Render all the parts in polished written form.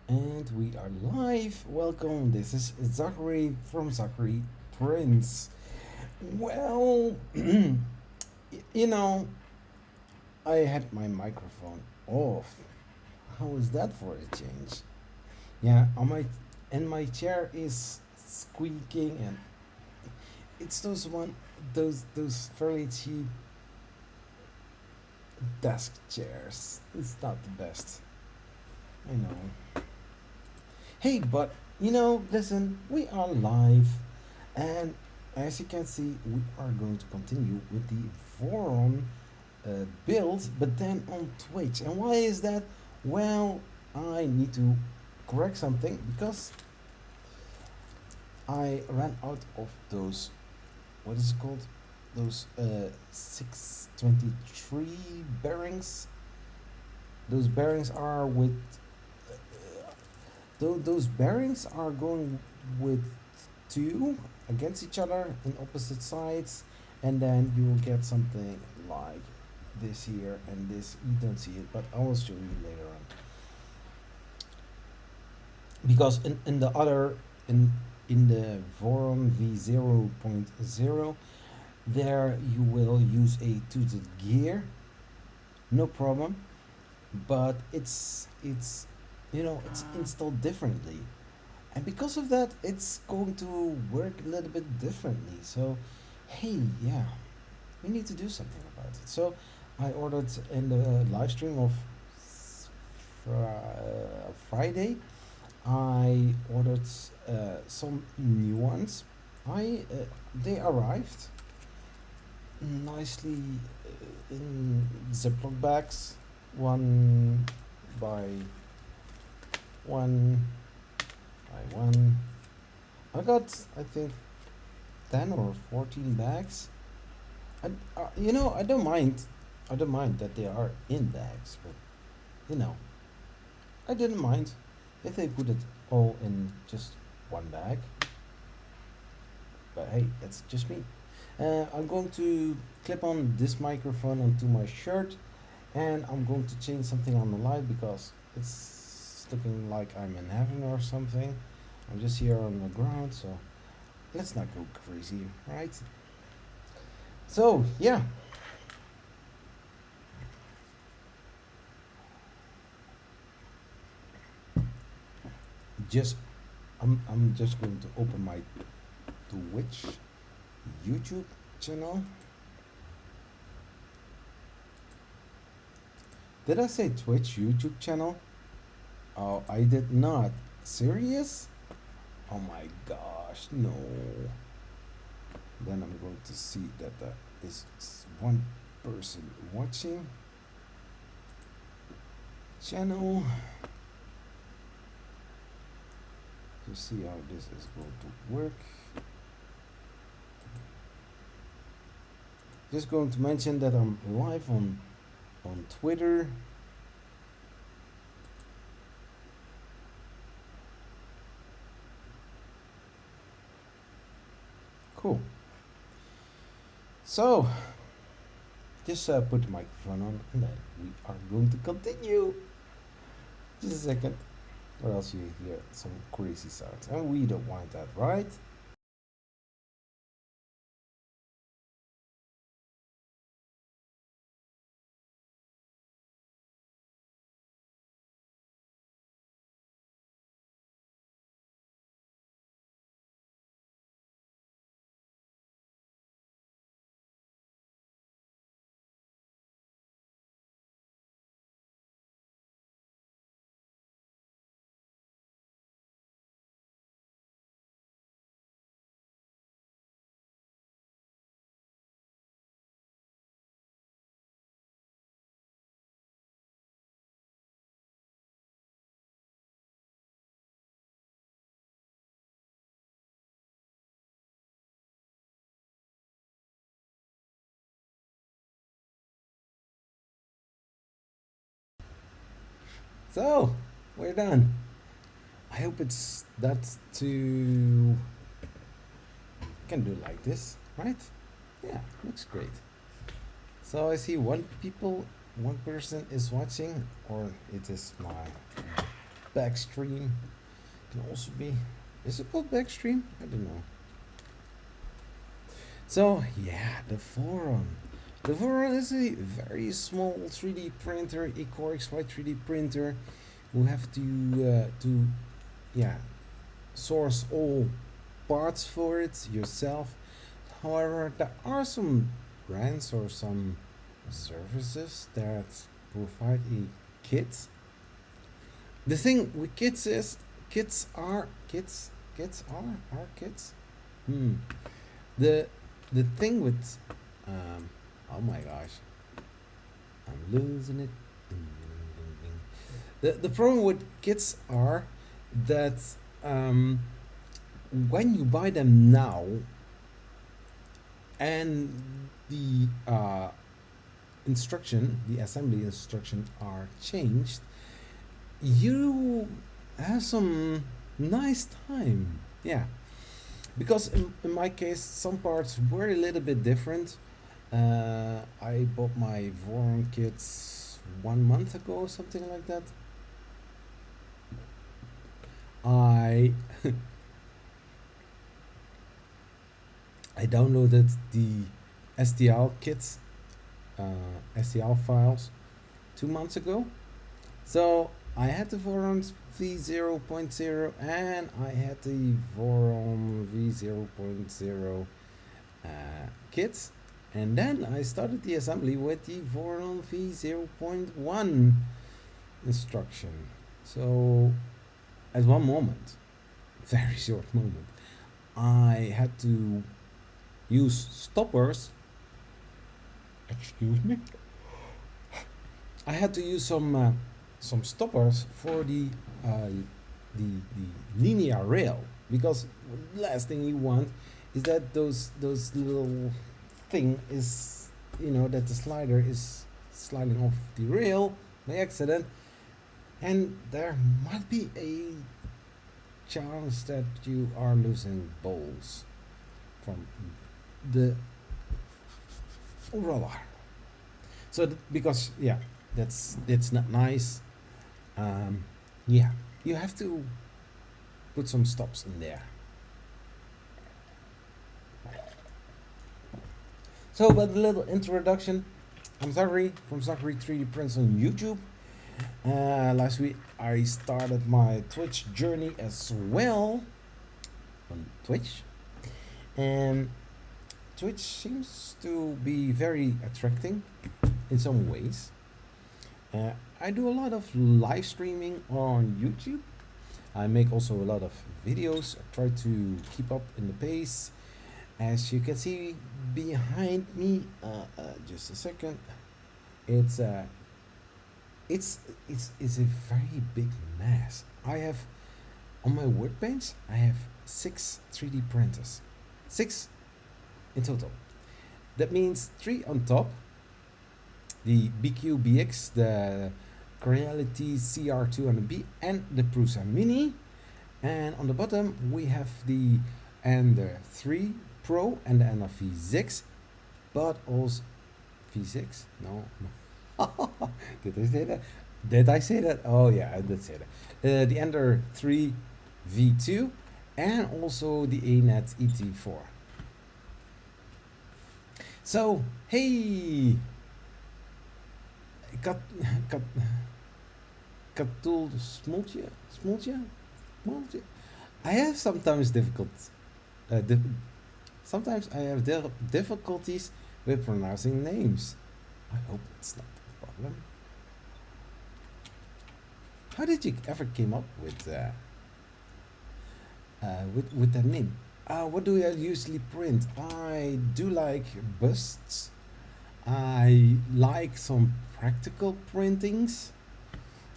And we are live. Welcome. This is Zachary from Zachary Prince. Well, you know, I had my microphone off. How is that for a change? Yeah, my chair is squeaking, and it's those fairly cheap desk chairs. It's not the best. I know. Hey, but listen, we are live, and as you can see, we are going to continue with the Voron build, but then on Twitch. And why is that? Well, I need to correct something because I ran out of those. What is it called? Those 623 bearings. Those bearings are with those bearings are going with two against each other in opposite sides, and then you will get something like this here, and this you don't see it, but I will show you later on. Because in the other in the Voron V0.0, there you will use a toothed gear, no problem, but it's installed differently, and because of that it's going to work a little bit differently. So hey, yeah, we need to do something about it. So I ordered in the live stream of Friday. I ordered some new ones. I They arrived nicely in Ziploc bags, one by one by one. I got, I think, 10 or 14 bags. I don't mind. I don't mind that they are in bags, but you know, I didn't mind if they put it all in just one bag. But hey, that's just me. I'm going to clip on this microphone onto my shirt, and I'm going to change something on the light because it's looking like I'm in heaven or something. I'm just here on the ground, so let's not go crazy, right? So yeah, just I'm just going to open my Twitch YouTube channel. Did I say Twitch YouTube channel? Oh, I did not. Serious? Oh my gosh, no. Then I'm going to see that there is one person watching. Channel. To see how this is going to work. Just going to mention that I'm live on Twitter. Cool. So, just put the microphone on, and then we are going to continue. Just a second, or else you hear some crazy sounds, and we don't want that, right? So, we're done. I hope it's that too. Can do like this, right? Yeah, looks great. So I see one person is watching, or it is my Backstream can also be. Is it called Backstream? I don't know. So yeah, the Voron. The Voron is a very small 3D printer, a Core XY 3D printer. You have to yeah source all parts for it yourself. However, there are some brands or some services that provide a kit. The thing with kits is kits are kits. Hmm. The the thing with oh my gosh, I'm losing it. The problem with kits are that um, when you buy them now and the the assembly instruction are changed, you have some nice time. Yeah, because in my case, some parts were a little bit different. I bought my Voron kits 1 month ago or something like that. I I downloaded the STL kits, STL files 2 months ago. So I had the Voron V0.0 and I had the Voron V0.0 kits. And then I started the assembly with the Voron V0.1 instruction. So at one moment, very short moment, I had to use stoppers. Excuse me. I had to use some stoppers for the linear rail, because the last thing you want is that those little thing is, that the slider is sliding off the rail by accident, and there might be a chance that you are losing balls from the roller. So because that's not nice. Yeah, you have to put some stops in there. So, but a little introduction. I'm Zachary from Zachary 3D Prints on YouTube. Last week I started my Twitch journey as well on Twitch, and Twitch seems to be very attracting in some ways. I do a lot of live streaming on YouTube. I make also a lot of videos. I try to keep up in the pace. As you can see behind me, just a second. It's a very big mess. I have on my workbench. I have 6 3D printers, 6 in total. That means 3 on top. The BQ-BX, the Creality CR200B, and the Prusa Mini. And on the bottom we have the Ender 3 Pro and the Ender V6, but also V6? No. Did I say that? Did I say that? Oh yeah, I did say that. The Ender 3 V2 and also the ANET ET4. So hey, Katul Smoltje. I have sometimes sometimes I have difficulties with pronouncing names. I hope it's not a problem. How did you ever came up with that name? What do I usually print? I do like busts. I like some practical printings.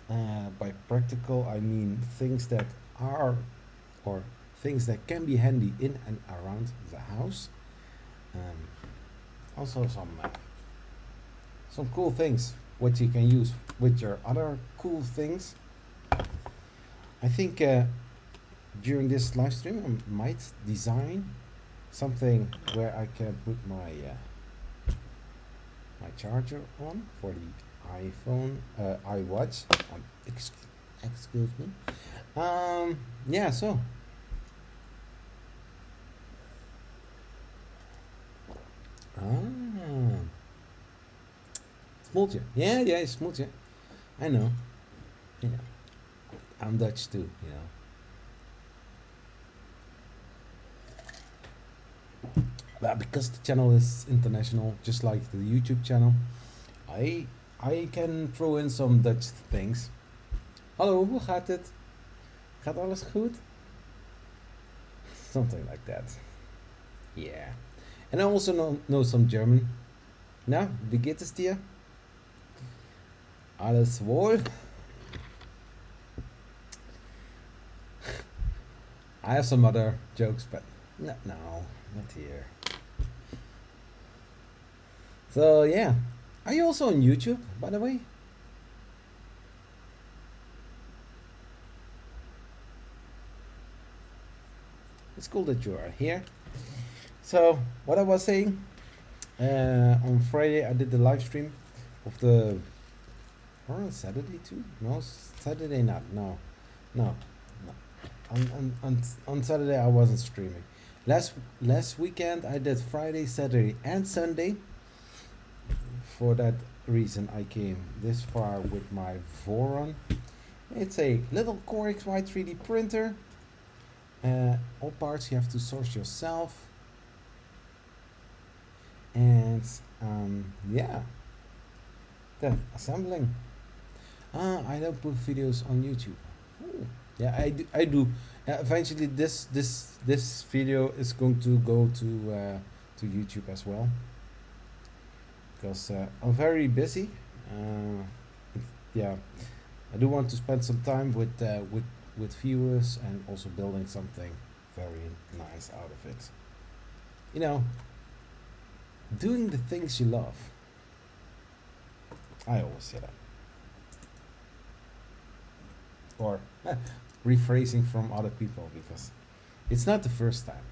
By practical, I mean things that are, or things that can be handy in and around the house. Also some cool things what you can use with your other cool things. I think during this live stream I might design something where I can put my my charger on for the iPhone, iWatch. Excuse me. Yeah, so. Ah, smoothie. Yeah, yeah, smoothie. I know. You know, I'm Dutch too. You know, but because the channel is international, just like the YouTube channel, I I can throw in some Dutch things. Hallo, hoe gaat het? Gaat alles goed? Something like that. Yeah. And I also know some German. Na, wie geht es dir? Alles wohl? I have some other jokes, but no, not here. So yeah, are you also on YouTube, by the way? It's cool that you are here. So what I was saying, on Friday I did the live stream of the, or on Saturday too? No, Saturday not. No, no, no. On Saturday I wasn't streaming. Last weekend I did Friday, Saturday, and Sunday. For that reason, I came this far with my Voron. It's a little Core XY 3D printer. All parts you have to source yourself. And yeah, then assembling. I don't put videos on YouTube. Ooh. Yeah, I do. Eventually, this video is going to go to YouTube as well, because I'm very busy. Uh, yeah, I do want to spend some time with viewers and also building something very nice out of it. You know, doing the things you love. I always say that. Or rephrasing from other people, because it's not the first time.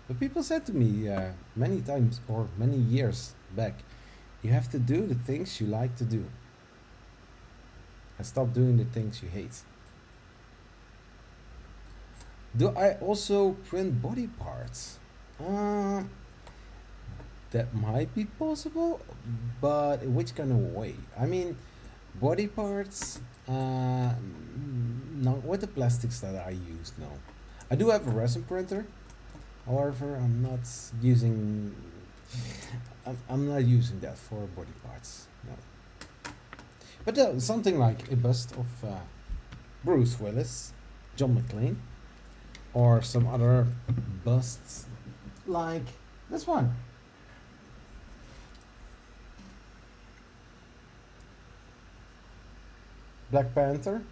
But people said to me many times or many years back, you have to do the things you like to do and stop doing the things you hate. Do I also print body parts? That might be possible, but in which kind of way? I mean, body parts, not with the plastics that I use, no. I do have a resin printer, however, I'm not using that for body parts, no. But something like a bust of Bruce Willis, John McClane, or some other busts like this one. Black Panther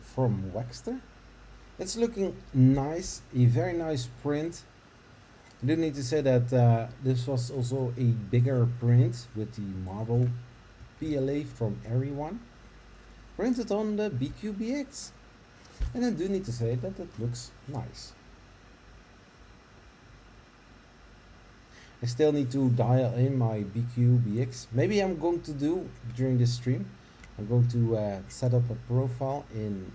from Waxter. It's looking nice, a very nice print. I do need to say that this was also a bigger print with the marble PLA from everyone, printed on the BQBX. And I do need to say that it looks nice. I still need to dial in my BQBX. Maybe I'm going to do during this stream. I'm going to set up a profile in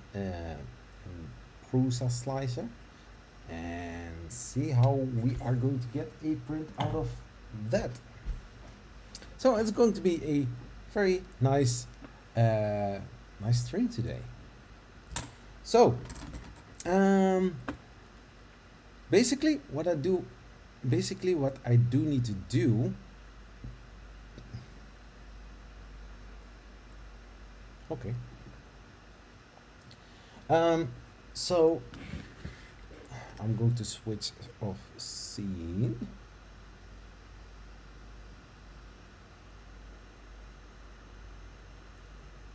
Prusa Slicer and see how we are going to get a print out of that. So it's going to be a very nice stream today. So basically what I do need to do. Okay. So I'm going to switch off scene.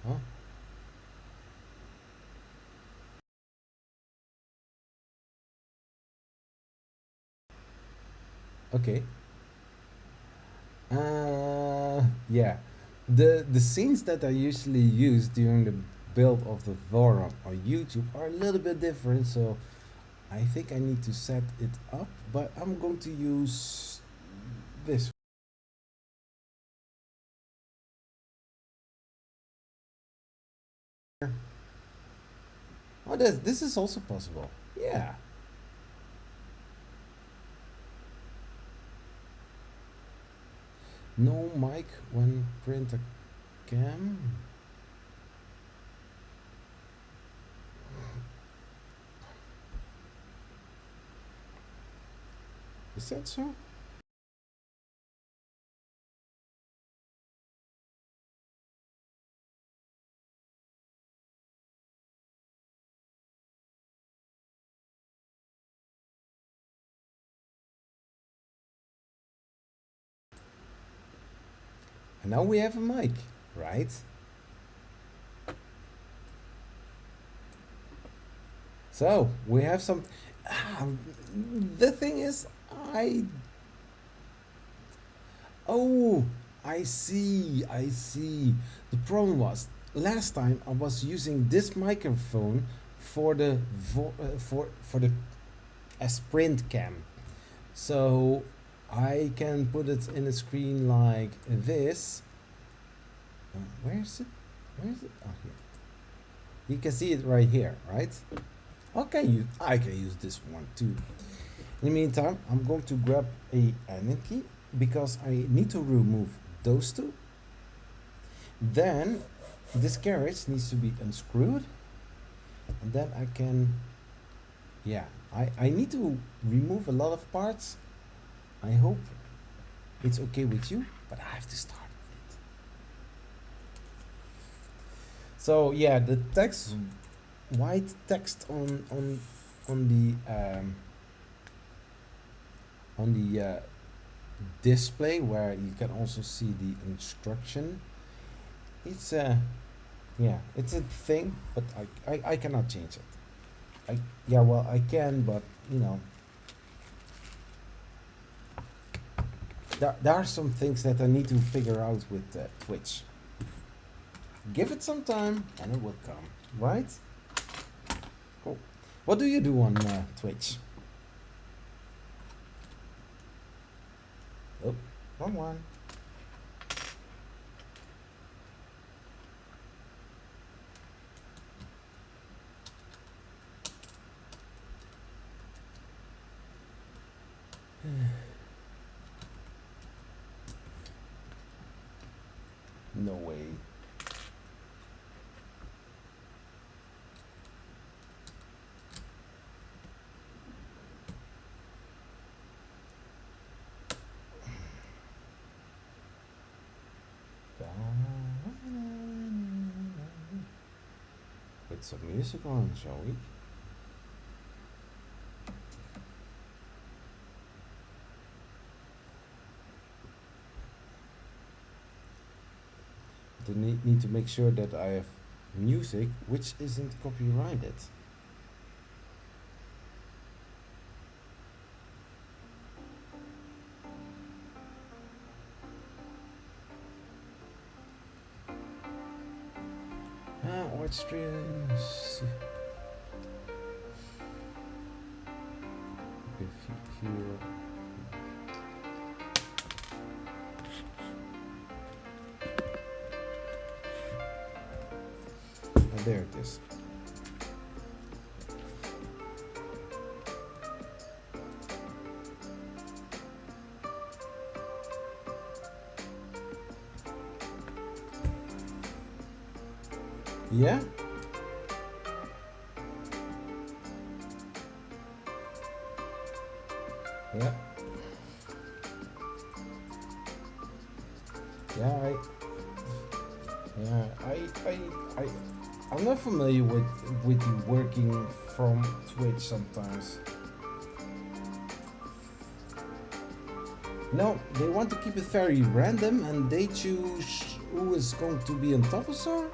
Huh? Okay. Yeah. The scenes that I usually use during the build of the Voron on YouTube are a little bit different, so I think I need to set it up, but I'm going to use this. Oh, this is also possible. Yeah. No mic when print a cam. Is that so? And now we have a mic, right? So we have some. The thing is, I. Oh, I see. I see. The problem was last time I was using this microphone for the for the sprint cam, so I can put it in a screen like this. Where is it? Where is it? Oh, here. You can see it right here, right? Okay, I can use this one too. In the meantime, I'm going to grab a Allen key because I need to remove those two. Then this carriage needs to be unscrewed, and then I can, yeah, I need to remove a lot of parts. I hope it's okay with you, but I have to start with it. So yeah, the text, white text on the display where you can also see the instruction. It's a, yeah, it's a thing, but I cannot change it. Yeah, well, I can, but you know, there are some things that I need to figure out with Twitch. Give it some time and it will come, right? Cool. What do you do on Twitch? Oh, wrong one. No way. Put some music on, shall we? I need to make sure that I have music which isn't copyrighted. Watch streams. If you there it is. Yeah? Yeah. Yeah, I'm not familiar with the working from Twitch sometimes. No, they want to keep it very random and they choose who is going to be on top or so.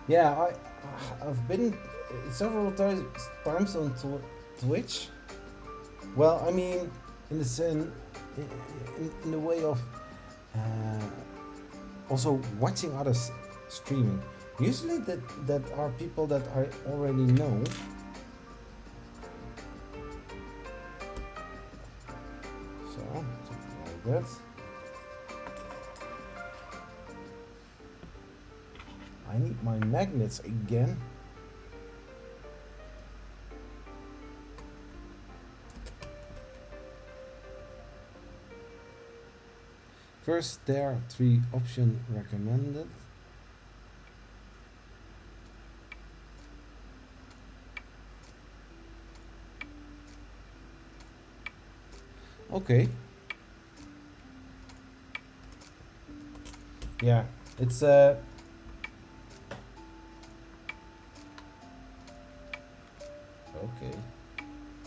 Yeah, I've been several times on Twitch. Well, I mean, in the sense, in the way of also watching others streaming. Usually that are people that I already know. So something like that. I need my magnets again. First, there are 3 options recommended. Okay. Yeah, it's okay,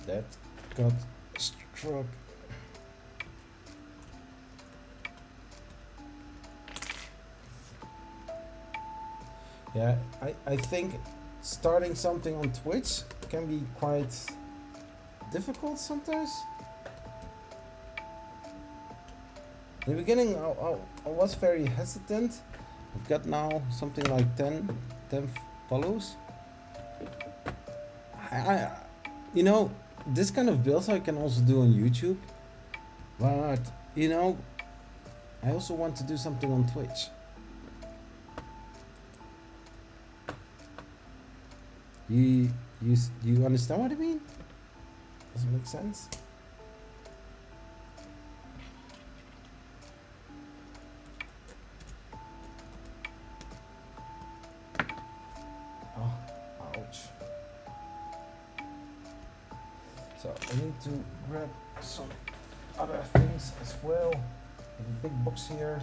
that got struck. Yeah, I think starting something on Twitch can be quite difficult sometimes. In the beginning, I was very hesitant. I've got now something like 10 follows. I you know, this kind of builds I can also do on YouTube, but you know, I also want to do something on Twitch. You understand what I mean? Does it make sense? Oh, ouch. So I need to grab some other things as well. In a big box here.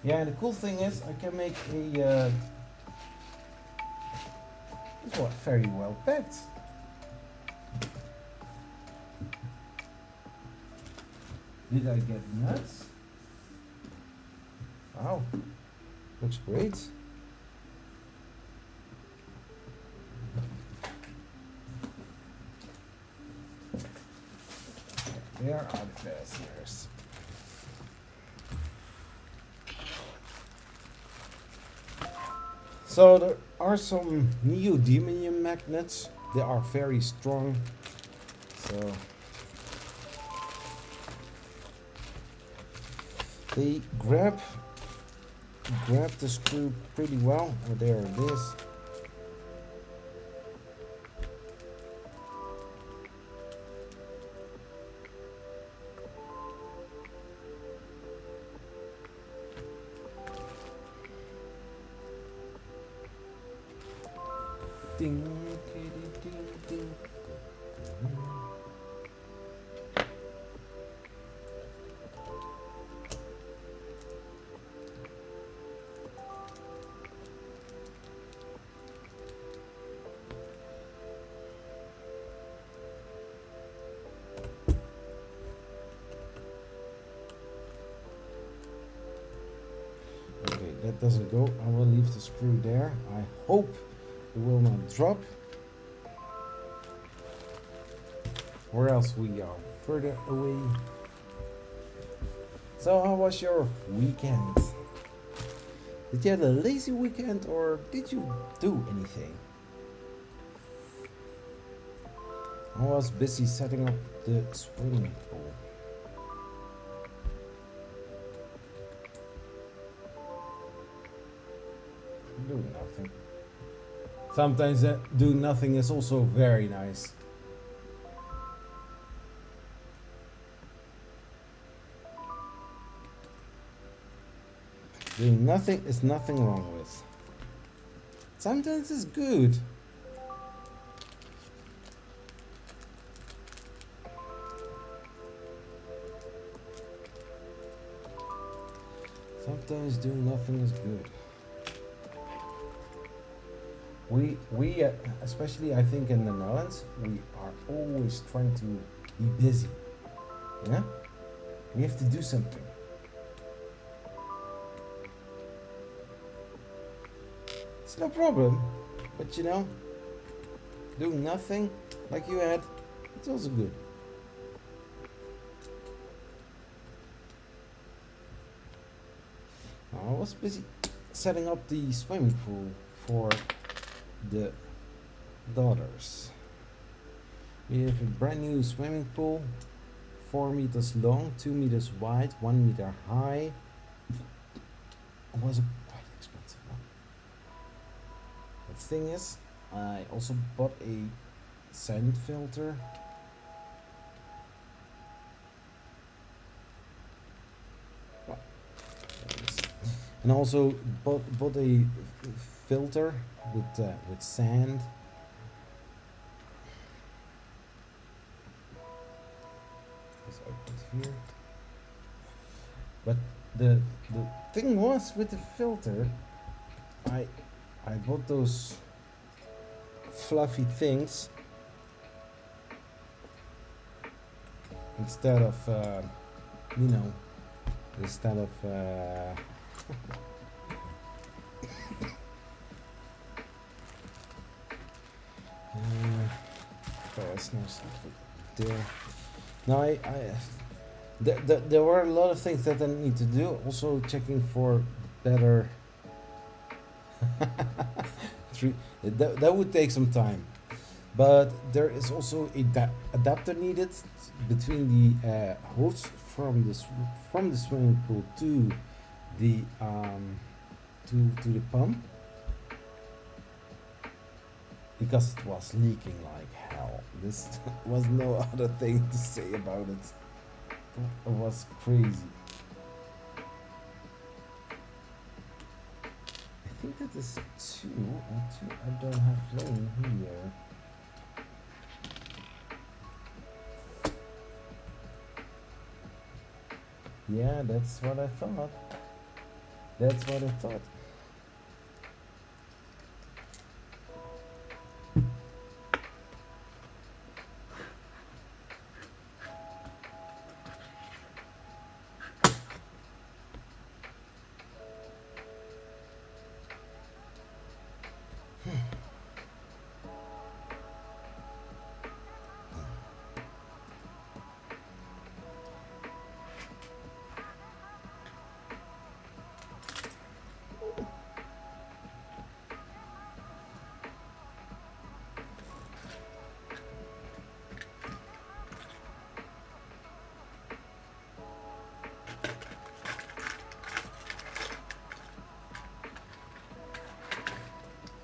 Yeah, and the cool thing is I can make a it's what, very well packed. Did I get nuts? Wow, looks great. Where are the fasteners? So there are some neodymium magnets. They are very strong. So they grab the screw pretty well. Oh, there it is. Ding, ding, ding, ding. Okay, that doesn't go. I will leave the screw there. I hope it will not drop, or else we are further away. So how was your weekend? Did you have a lazy weekend or did you do anything? I was busy setting up the swimming pool. Doing nothing. Sometimes doing nothing is also very nice. Doing nothing is nothing wrong with. Sometimes it's good. Sometimes doing nothing is good. We especially I think in the Netherlands, we are always trying to be busy. Yeah? We have to do something. It's no problem, but you know, doing nothing like you had, it's also good. I was busy setting up the swimming pool for the daughters. We have a brand new swimming pool, 4 meters long, 2 meters wide, 1 meter high. It was a quite expensive one. The thing is, I also bought a sand filter. And also bought a filter with sand. It's opened here. But the thing was with the filter, I bought those fluffy things instead of instead of there's no something there. Now there were a lot of things that I need to do. Also checking for better. That would take some time, but there is also a adapter needed between the hose from the swimming pool to the to the pump, because it was leaking like hell. This was no other thing to say about it. It was crazy. I think that is two I don't have laying here. Yeah, that's what I thought. That's what I thought.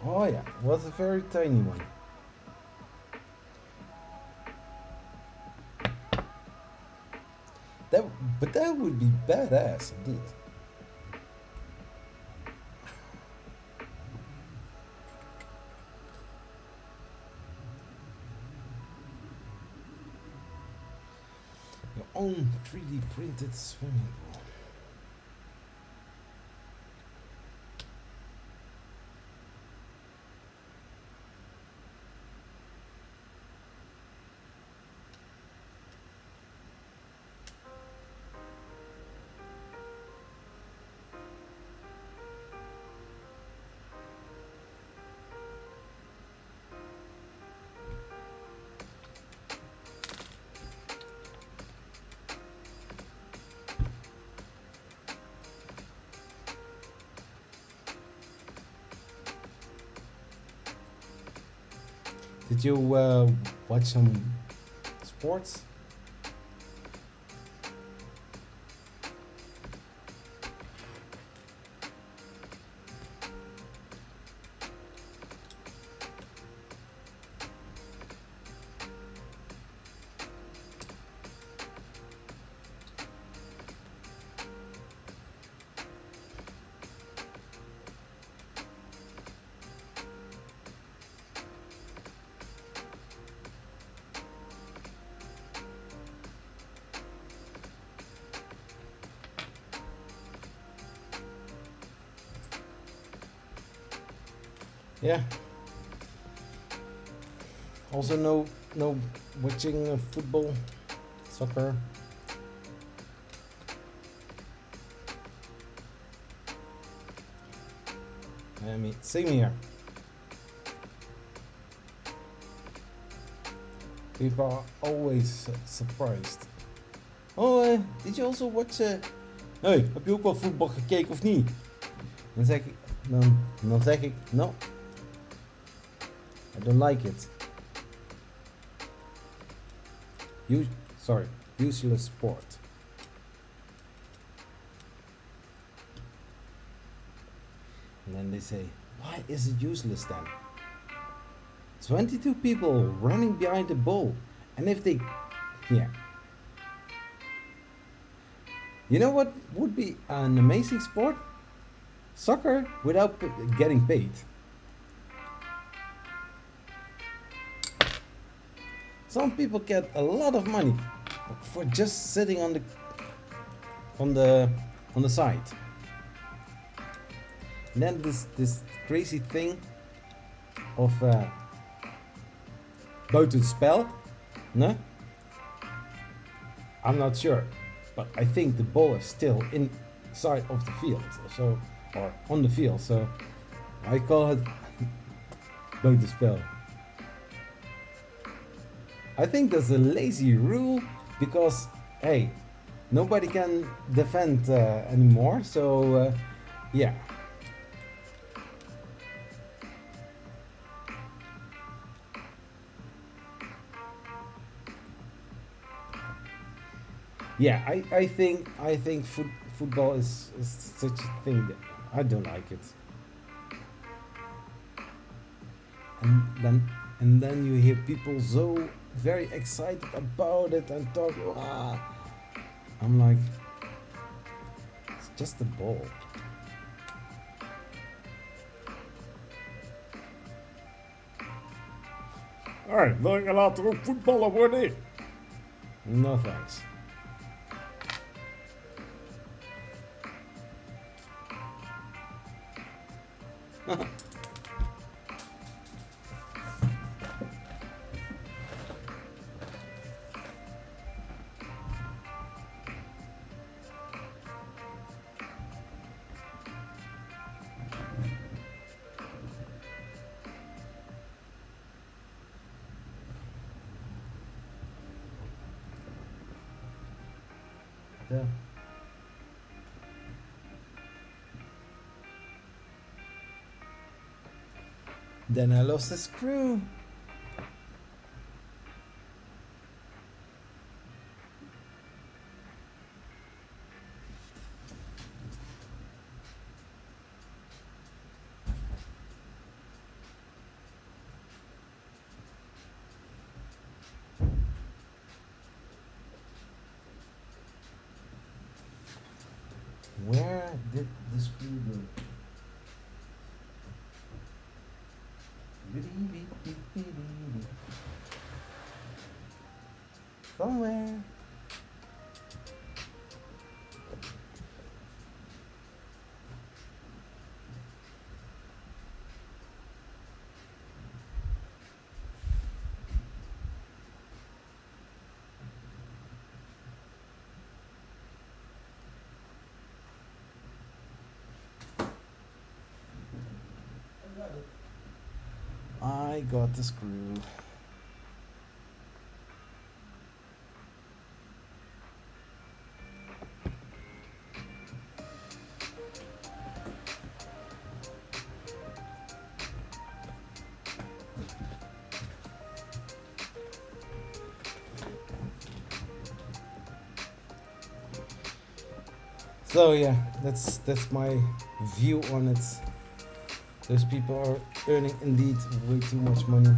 Oh yeah, it was a very tiny one. But that would be badass indeed. Your own 3D printed swimming pool. Did you watch some sports? Yeah. Also no watching football, soccer. I mean, same here. People are always surprised. Oh, did you also watch... Hey, heb je ook wel voetbal gekeken of niet? No, Zachary, no, no, Zachary, no. I don't like it. Use, sorry, useless sport. And then they say, why is it useless then? 22 people running behind the ball. And if they, yeah. You know what would be an amazing sport? Soccer without getting paid. Some people get a lot of money for just sitting on the side. And then this crazy thing of buitenspel, no? I'm not sure, but I think the ball is still inside of the field, so or on the field, so I call it buitenspel. I think that's a lazy rule because hey, nobody can defend anymore, so yeah. Yeah, I think football is such a thing that I don't like it. And then you hear people so very excited about it and talk. Ah. I'm like, it's just a ball. Hey, wil je later ook voetballer worden? No thanks. Yeah. Then I lost the screw. Where did the screw go? Somewhere. I got the screw. So yeah, that's my view on it. Those people are earning indeed way too much money.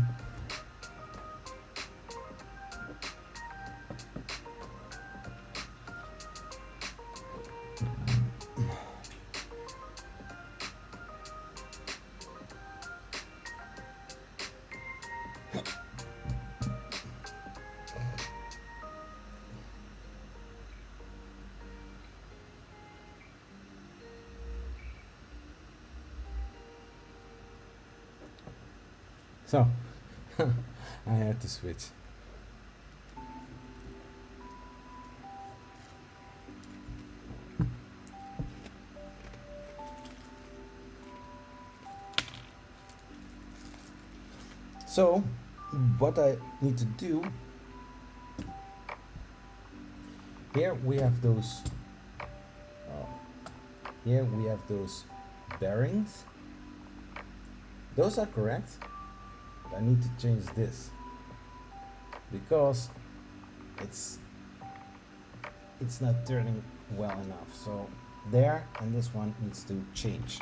So, I had to switch. So, what I need to do, here we have those bearings. Those are correct. I need to change this because it's not turning well enough. So there, and this one needs to change.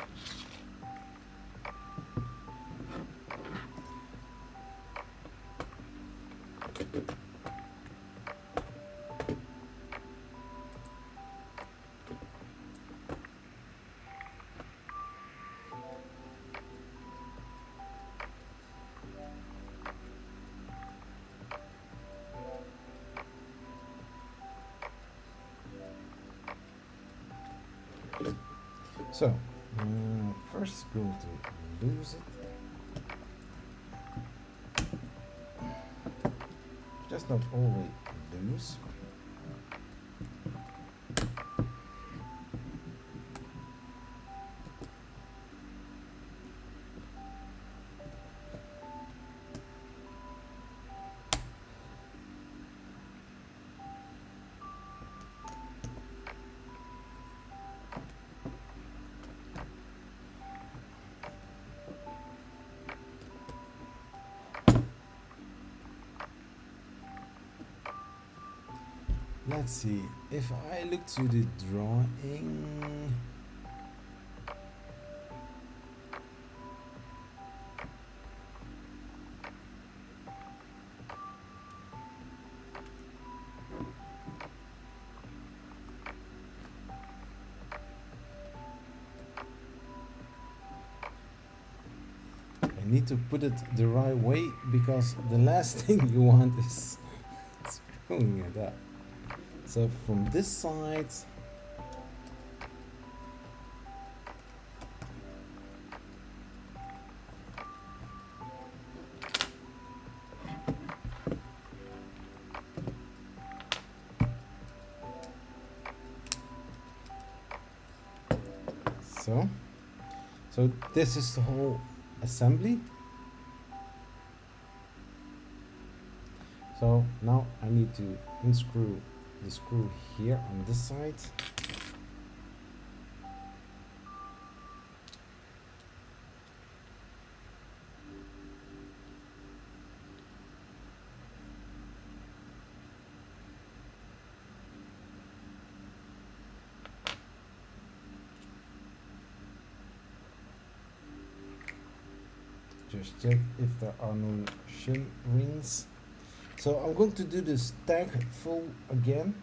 So, first going to lose it. Just not always lose. Let's see, if I look to the drawing, I need to put it the right way because the last thing you want is screwing it up. So from this side, so this is the whole assembly. So now I need to unscrew the screw here on this side. Just check if there are no shin rings. So I'm going to do the stack full again.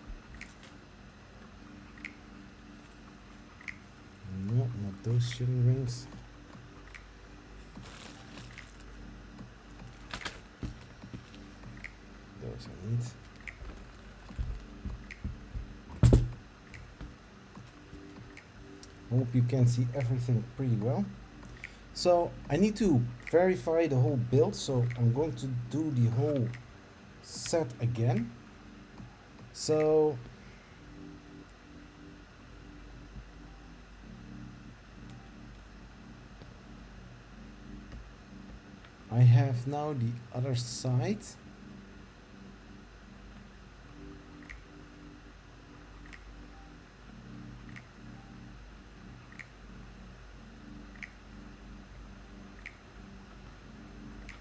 No, not those shin rings. Those I need. Hope you can see everything pretty well. So I need to verify the whole build, so I'm going to do the whole set again. So I have now the other side.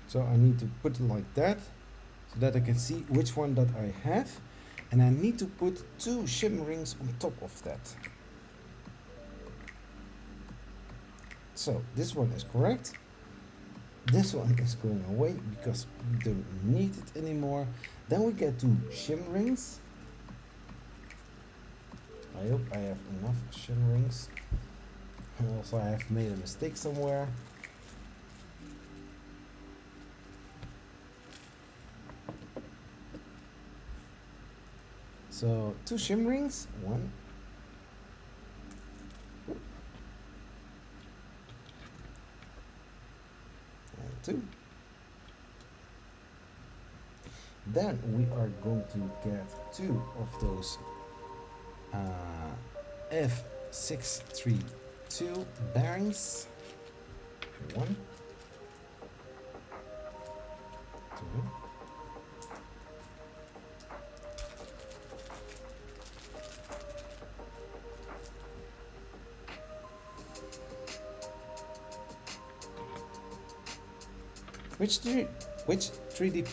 So I need to put it like that so that I can see which one that I have, and I need to put 2 shim rings on top of that. So this one is correct. This one is going away because we don't need it anymore. Then we get 2 shim rings. I hope I have enough shim rings. Also, I have made a mistake somewhere. So 2 shim rings, 1, and 2. Then we are going to get 2 of those F632 bearings. 1, 2. Which 3D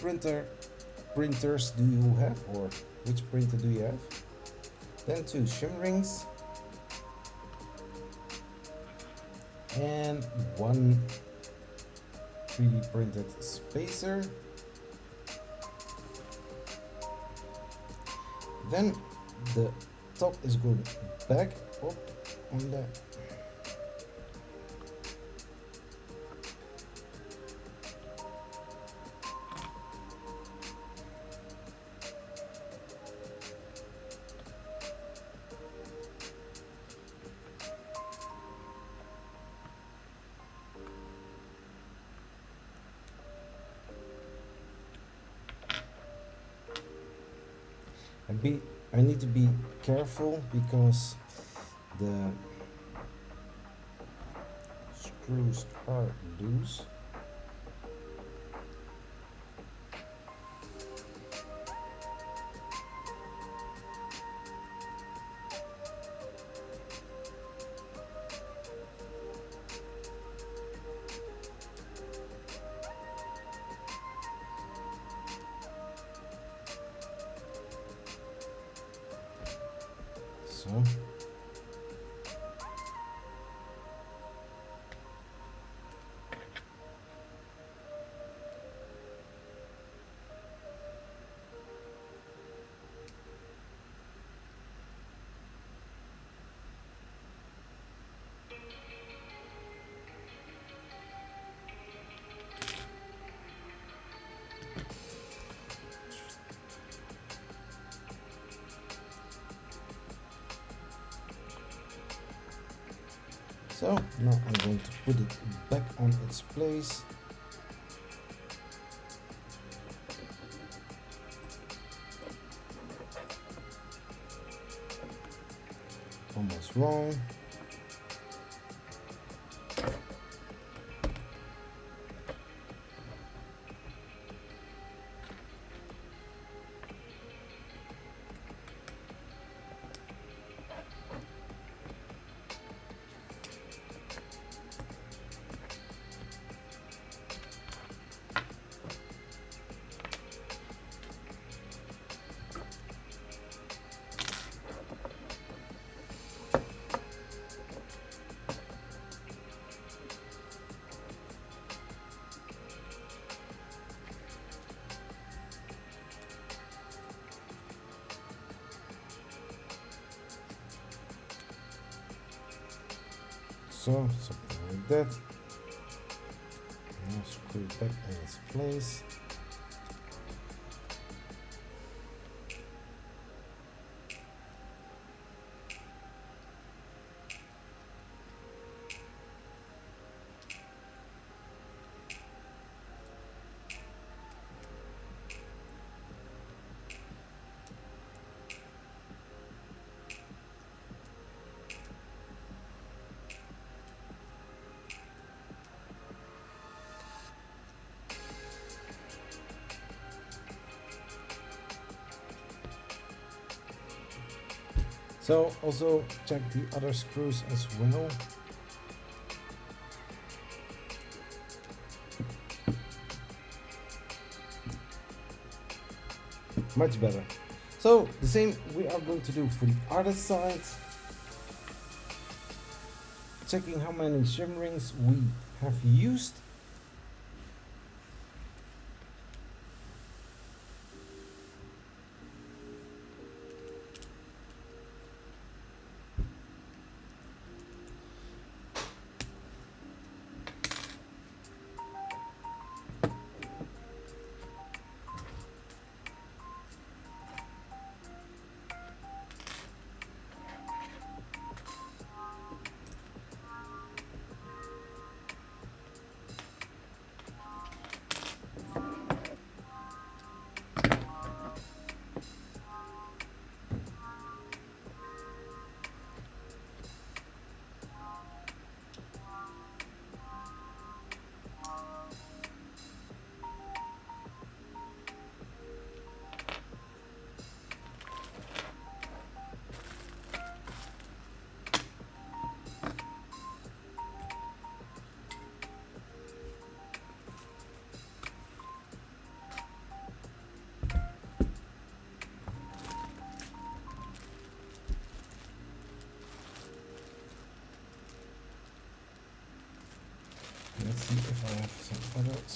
printers do you have, or which printer do you have? Then two shim rings and one 3D printed spacer. Then the top is going back up on that. I need to be careful because the screws are loose. So So now I'm going to put it back on its place. Almost wrong. So something like that. Now screw it back in its place. So also check the other screws as well. Much better. So the same we are going to do for the other side. Checking how many shim rings we have used.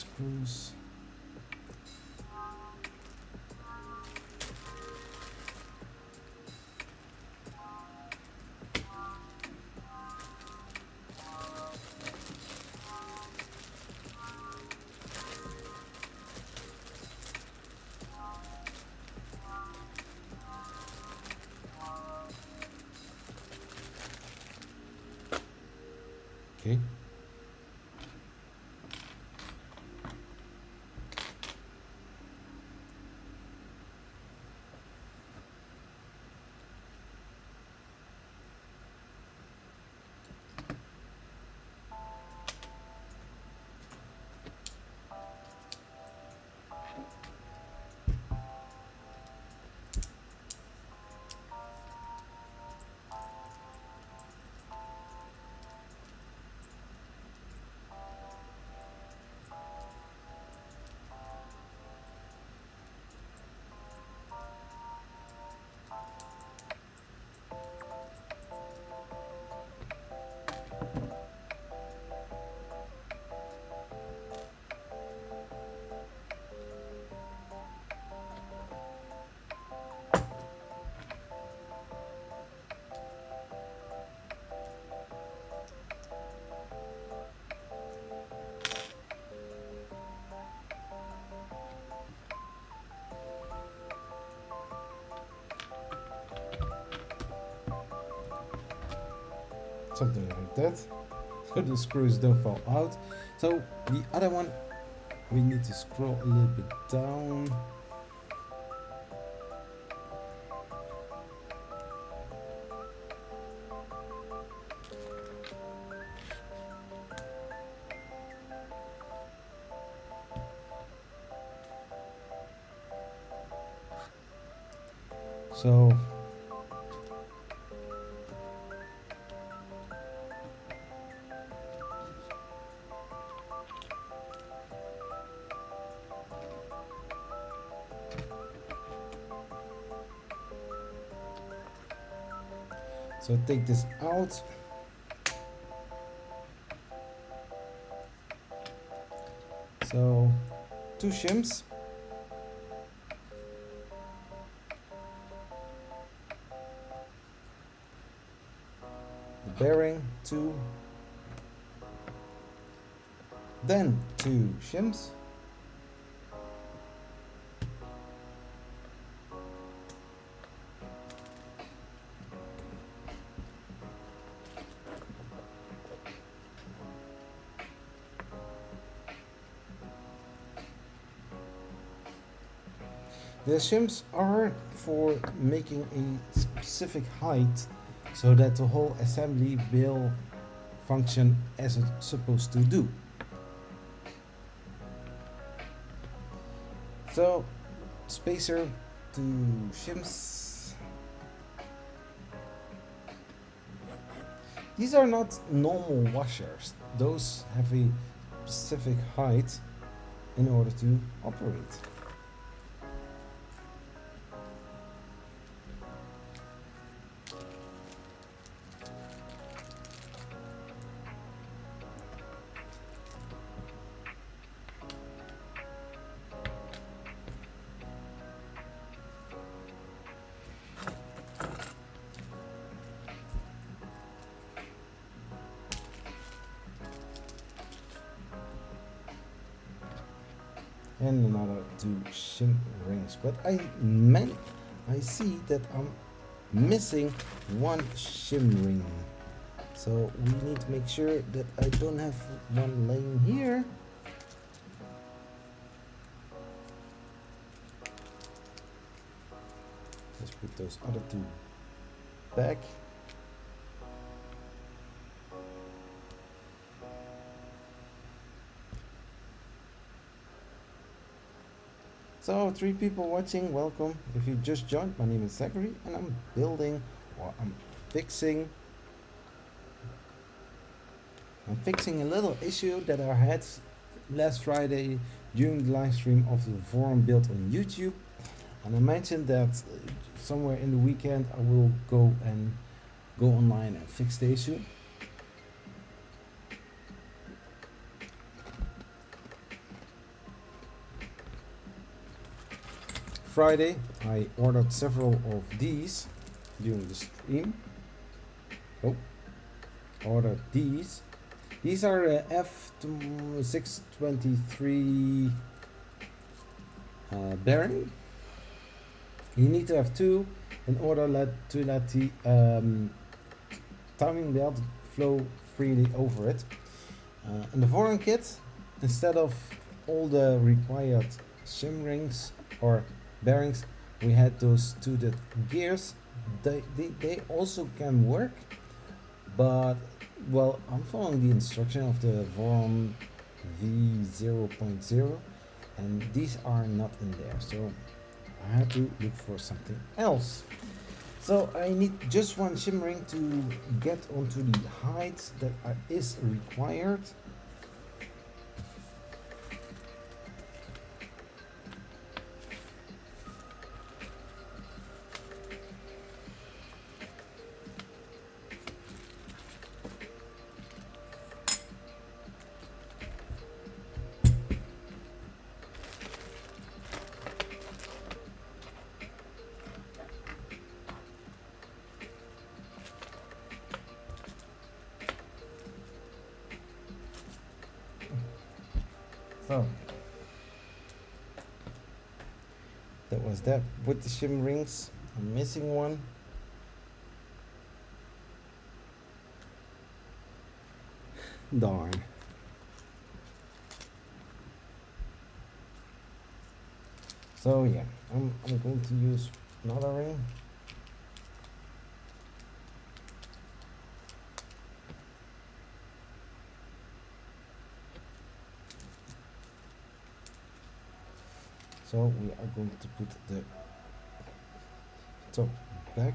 screws. Okay. Something like that, so the screws don't fall out. So the other one, we need to scroll a little bit down. So take this out. So 2 shims. The bearing 2. Then 2 shims. The shims are for making a specific height so that the whole assembly will function as it's supposed to do. So spacer to shims. These are not normal washers. Those have a specific height in order to operate. And another 2 shim rings, but I see that I'm missing 1 shim ring, so we need to make sure that I don't have one laying here. Let's put those other 2 back. So 3 people watching, welcome. If you just joined, my name is Zachary and I'm building, or I'm fixing a little issue that I had last Friday during the live stream of the Voron build on YouTube. And I mentioned that somewhere in the weekend I will go online and fix the issue. Friday I ordered several of these during the stream. Oh, ordered these. These are F623 bearing. You need to have two in order to let the timing belt flow freely over it. In the Voron kit, instead of all the required shim rings or bearings, we had those two gears. They also can work, but well, I'm following the instruction of the Voron V0.1, and these are not in there, so I had to look for something else. So I need just one shim ring to get onto the height that is required. So that was that with the shim rings. I'm missing one. Darn. So yeah, I'm going to use another ring. So we are going to put the top back.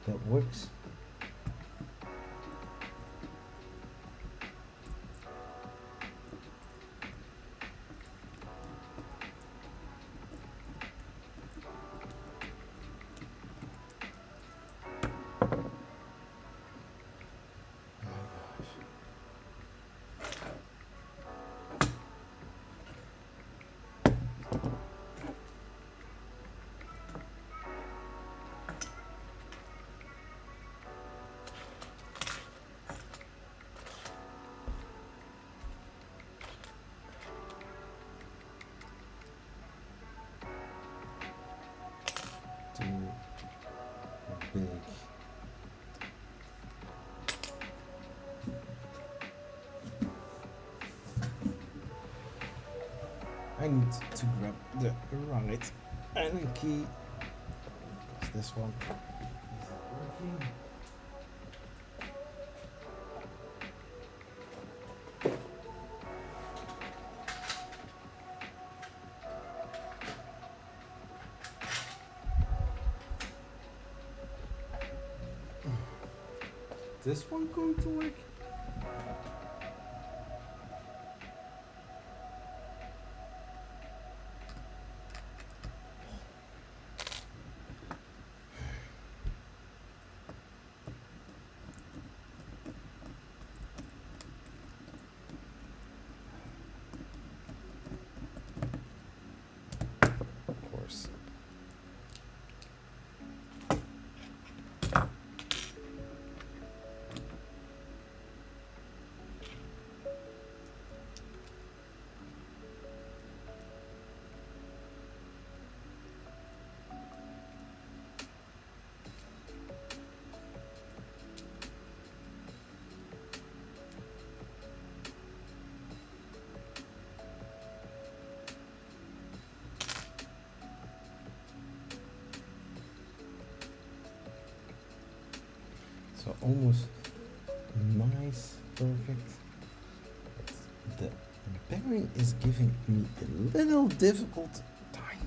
That works. Too big. I need to grab the right Allen key. This one is working. This one going to work? Of course. So almost nice, perfect. The bearing is giving me a little difficult time.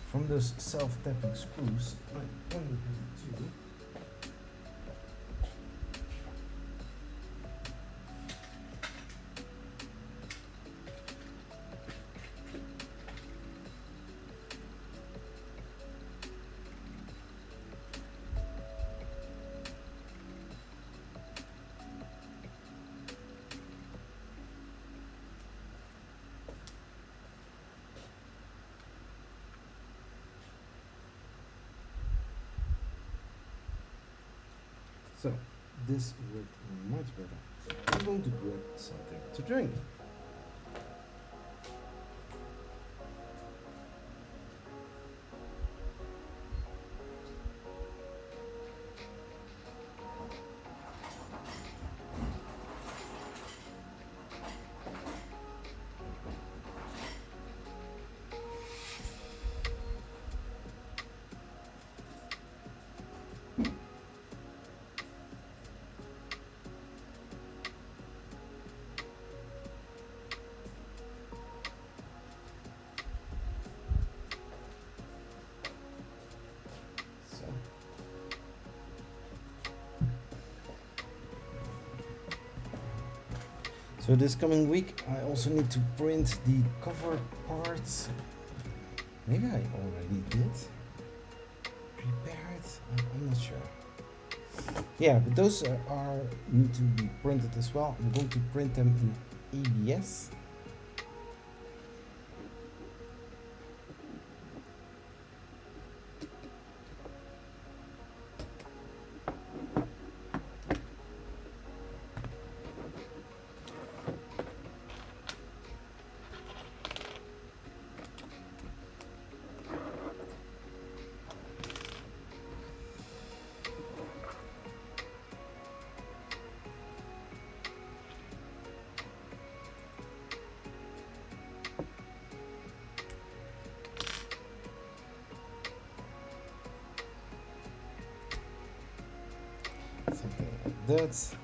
From those self-tapping screws, I wonder if you So, this worked much better. I'm going to grab something to drink. So this coming week I also need to print the cover parts. Maybe I already did. Prepared? I'm not sure. Yeah, but those are need to be printed as well. I'm going to print them in ABS. Something like that.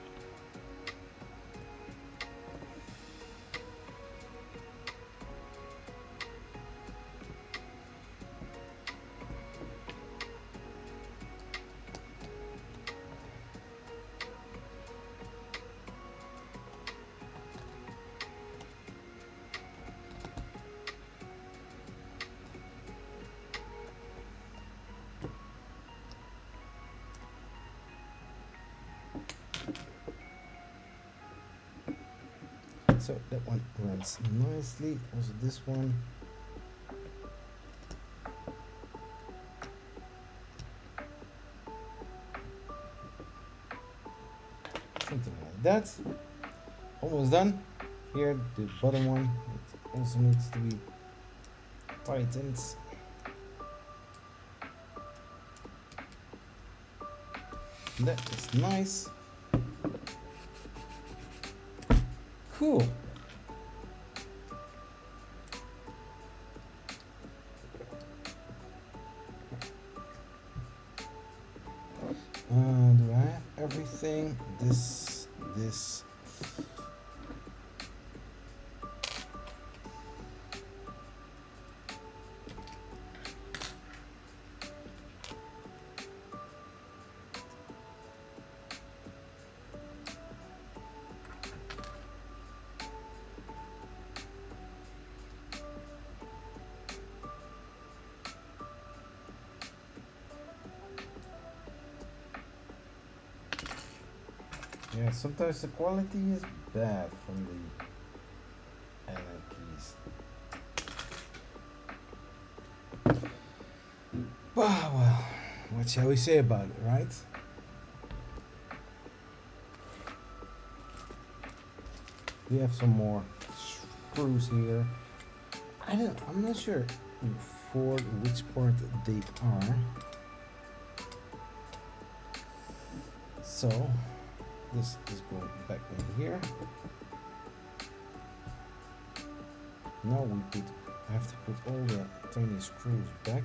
So that one runs nicely. Also this one. Something like that. Almost done. Here the bottom one, it also needs to be tightened. That is nice. Cool. Do I have everything? This. Yeah, sometimes the quality is bad from the analog keys. Well, what shall we say about it, right? We have some more screws here. I'm not sure for which part they are. So this is going back in here. Now we have to put all the tiny screws back.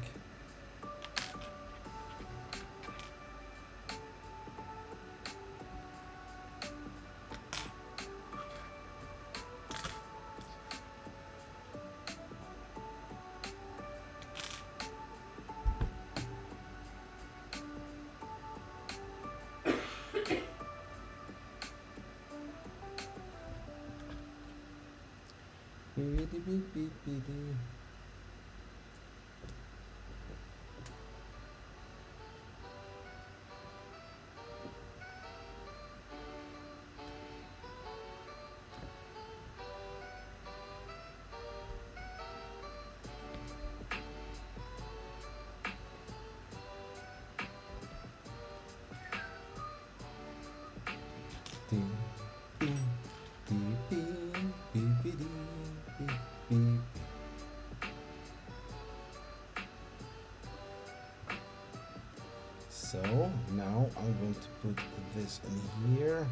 So now I'm going to put this in here.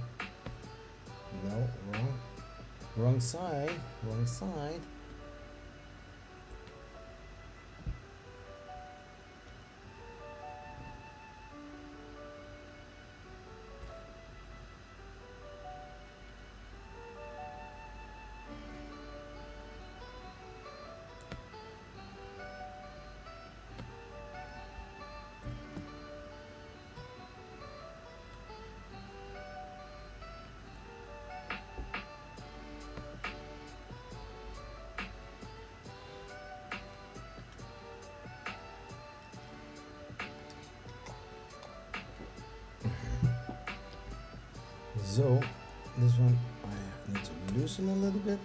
No, wrong side, wrong side. So this one I need to loosen a little bit.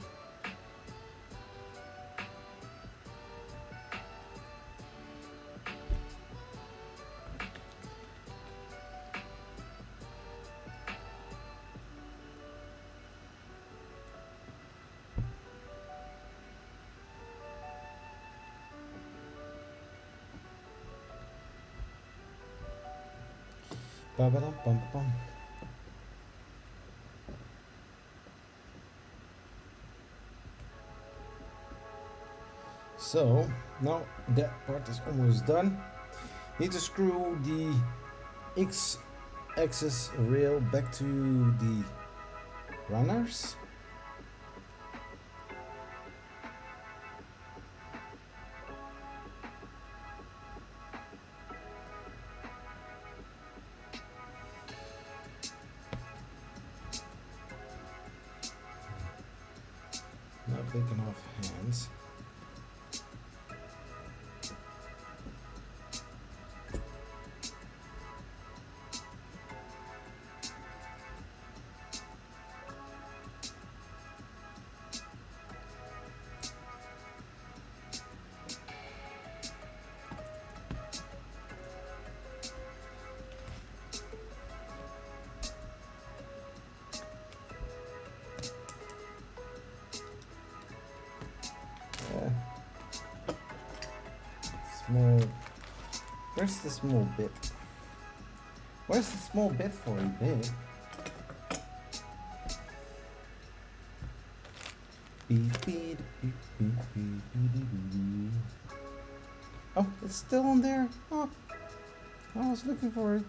Ba-ba-dum-bum-bum. So now that part is almost done. Need to screw the X-axis rail back to the runners. Not big enough hands. Small. Where's the small bit? Where's the small bit for a bit? Beep, beep, beep, beep, beep, beep, beep. Oh, it's still on there? Oh, I was looking for it.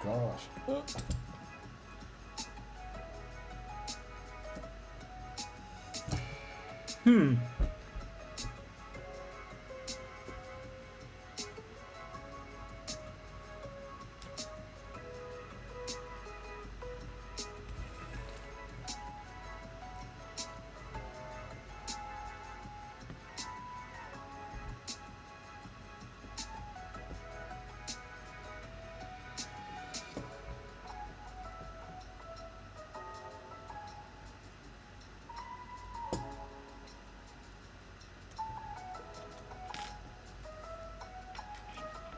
Gosh.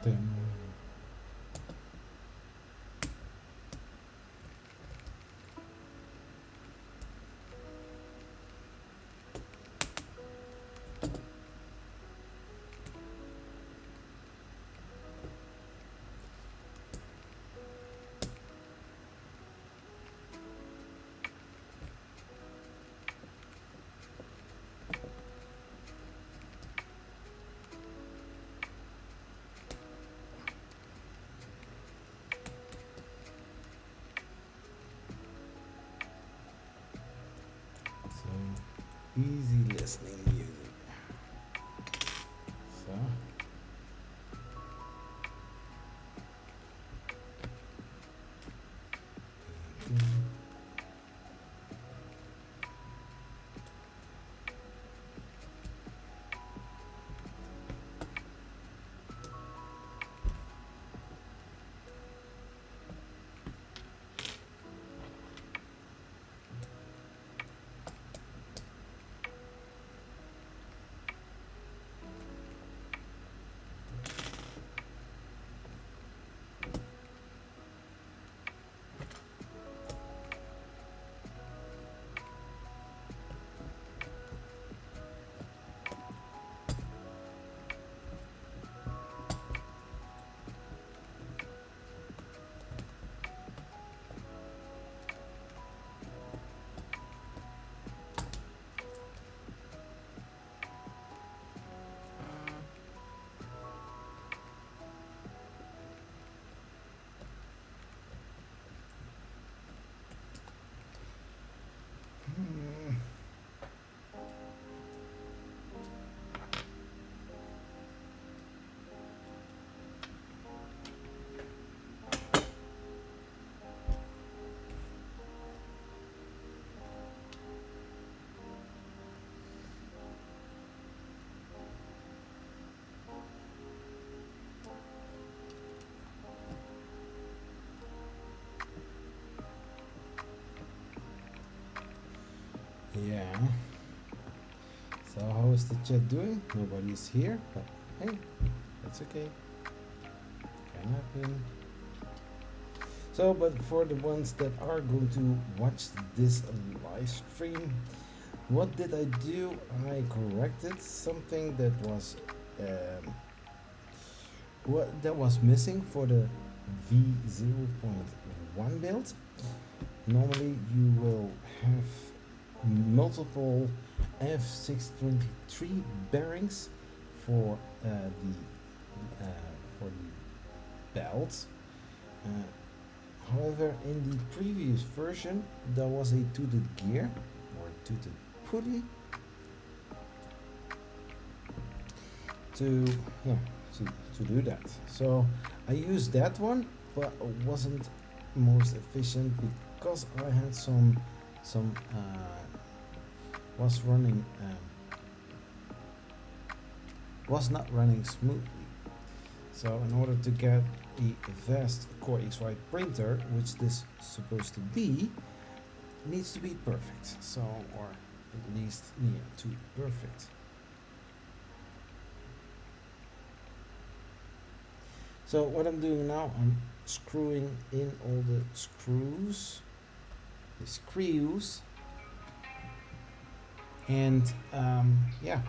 Dun. So easy listening music. So yeah. So how is the chat doing? Nobody's here, but hey, that's okay. Can happen. So, but for the ones that are going to watch this live stream, what did I do? I corrected something that was what that was missing for the V0.1 build. Normally, you will have multiple F623 bearings for the belt. However, in the previous version, there was a toothed gear or toothed pulley to do that. So I used that one, but it wasn't most efficient because I had some was not running smoothly. So in order to get a fast Core XY printer, which this is supposed to be, needs to be perfect. So, or at least near to perfect. So what I'm doing now, I'm screwing in all the screws, and yeah.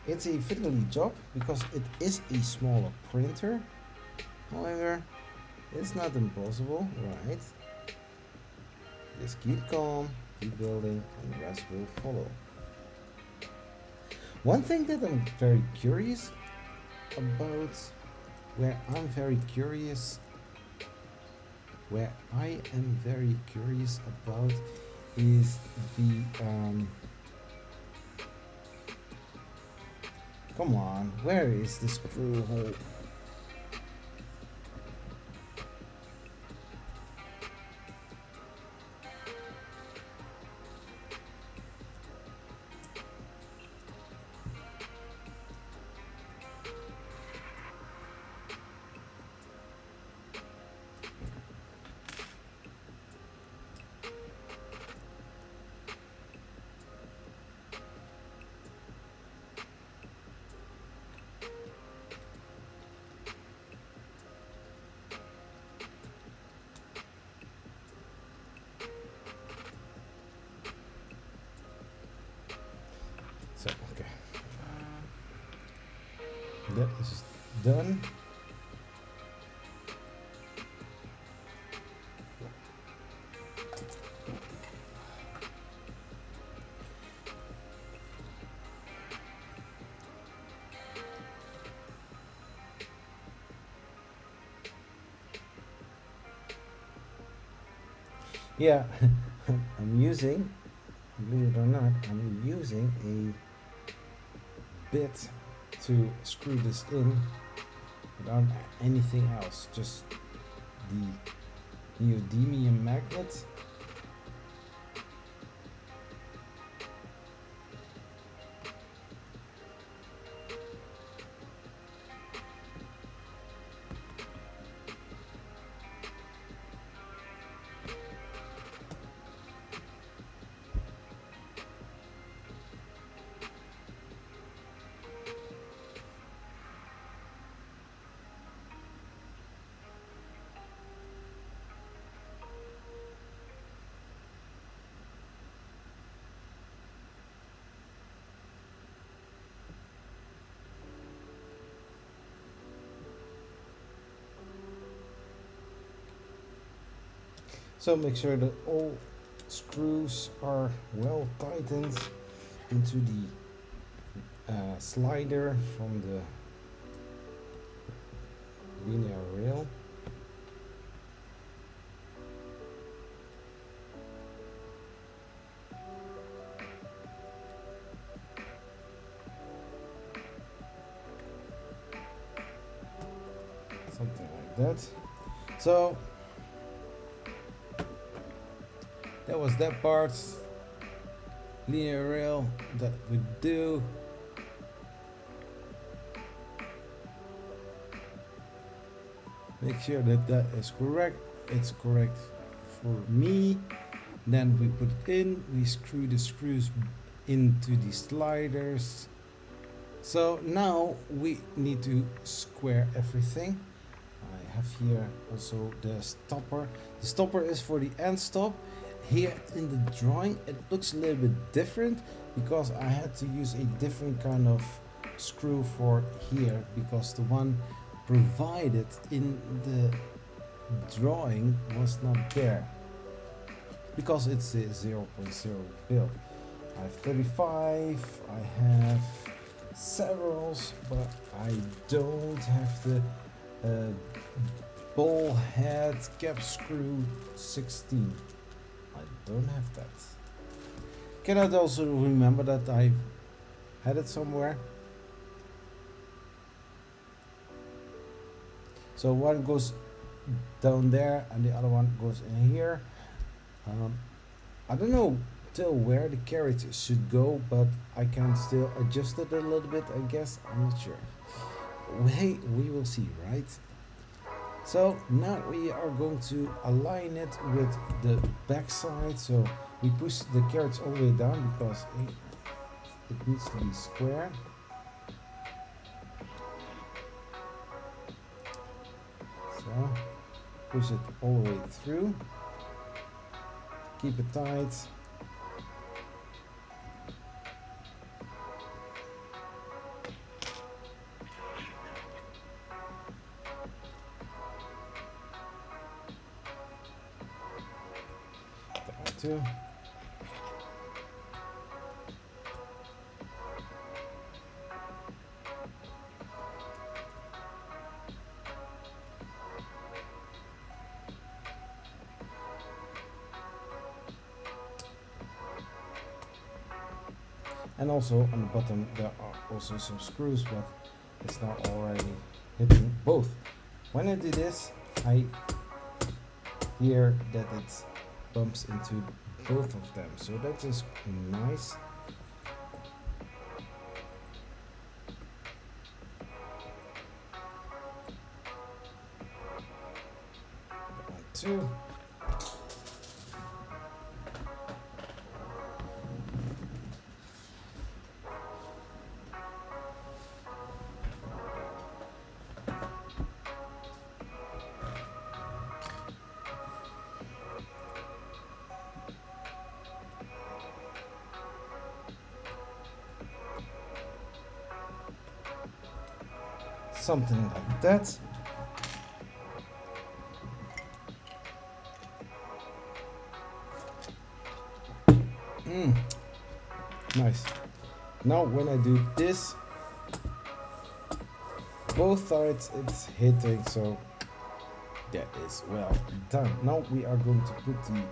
It's a fiddly job because it is a smaller printer. However, it's not impossible, right? Just keep calm, keep building, and the rest will follow. One thing that I'm very curious about, where I am very curious about, is the come on, where is the screw hole? that is done. Yeah, I'm using, believe it or not, I'm using a bit to screw this in without anything else, just the neodymium magnet. So make sure that all screws are well tightened into the slider from the linear rail. Something like that. So that was that part. Linear rail that we do. Make sure that that is correct. It's correct for me. Then we put it in. We screw the screws into the sliders. So now we need to square everything. I have here also the stopper. The stopper is for the end stop. Here in the drawing it looks a little bit different because I had to use a different kind of screw for here, because the one provided in the drawing was not there, because it's a 0.0 build. I have 35, I have severals, but I don't have the ball head cap screw 16. I don't have that. Can I also remember that I had it somewhere? So one goes down there and the other one goes in here. I don't know till where the carriage should go, but I can still adjust it a little bit, I guess. I'm not sure. Hey, we will see, right? So now we are going to align it with the back side. So we push the carriage all the way down because it needs to be square. So push it all the way through. Keep it tight. Too. And also on the bottom there are also some screws, but it's now already hitting both. When I do this, I hear that it bumps into both of them, so that is nice. One, two. something like that. Nice. Now when I do this, both sides it's hitting, so that is well done. Now we are going to put the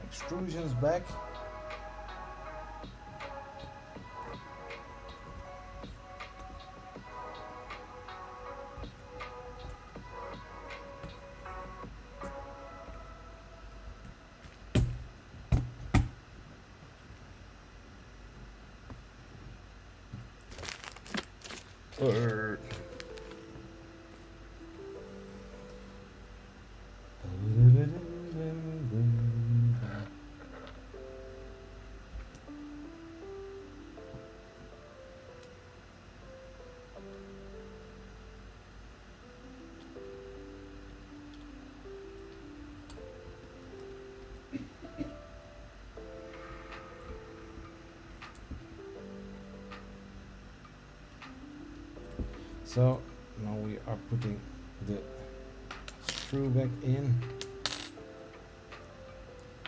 extrusions back. So now we are putting the screw back in.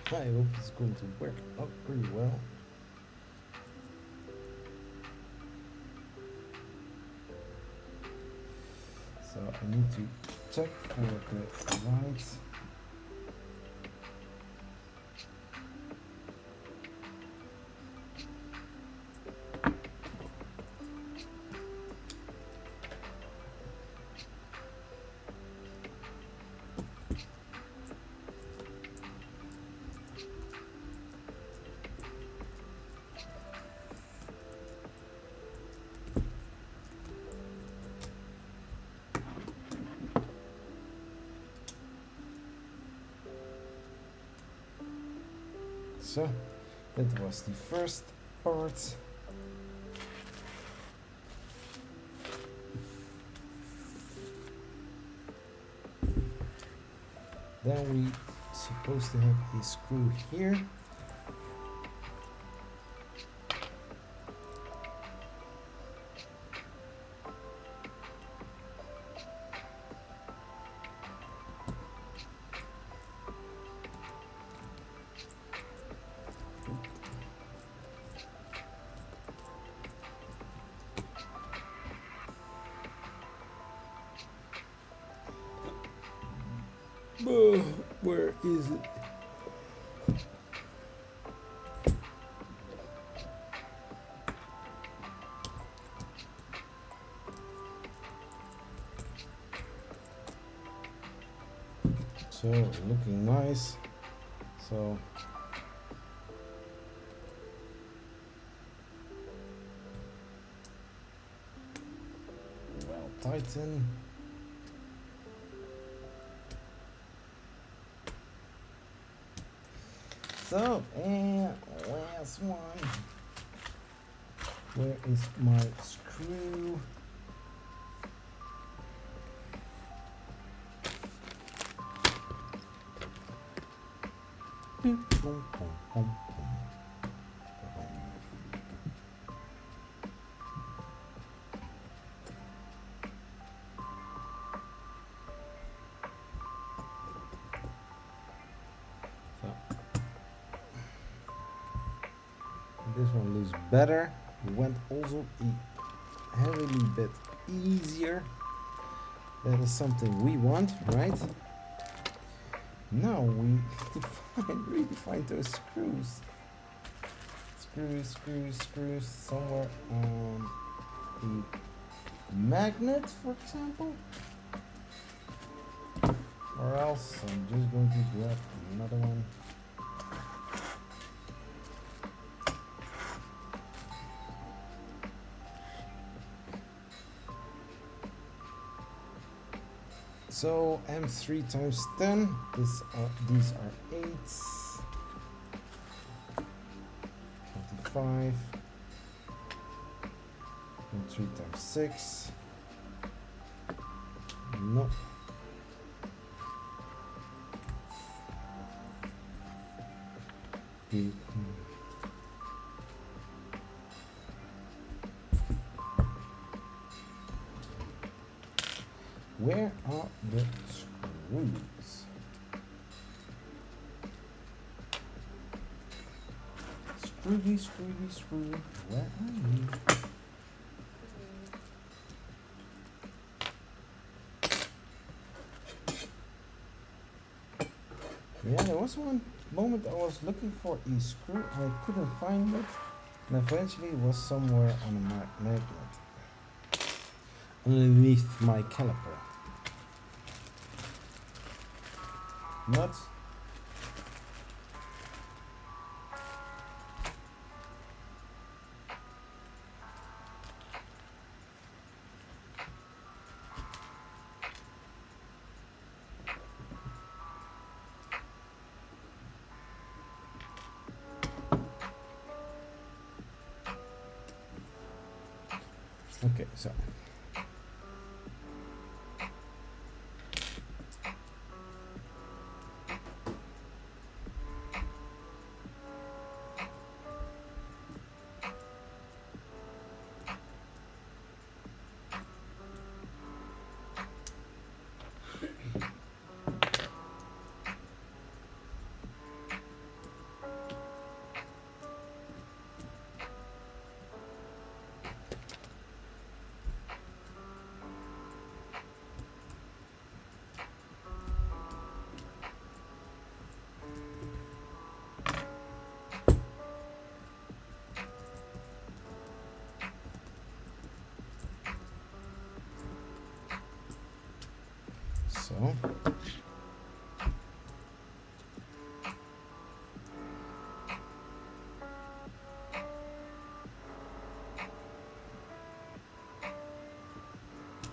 I hope it's going to work out pretty well. So I need to check for the lights. So that was the first part. Then we supposed to have a screw here. Where is it? So looking nice. So well tighten. So, and last one. Where is my screw? This one looks better. Went also a heavily bit easier. That is something we want, right? Now we redefine those screws. Screws somewhere on a magnet, for example. Or else I'm just going to grab another one. So M3 times 10, these are 8s, 25, and 3 times 6, no. where are the screws? Screw, where are you? Yeah, there was one moment I was looking for a screw, I couldn't find it, and eventually it was somewhere on a magnet underneath my caliper. Not. Okay, so.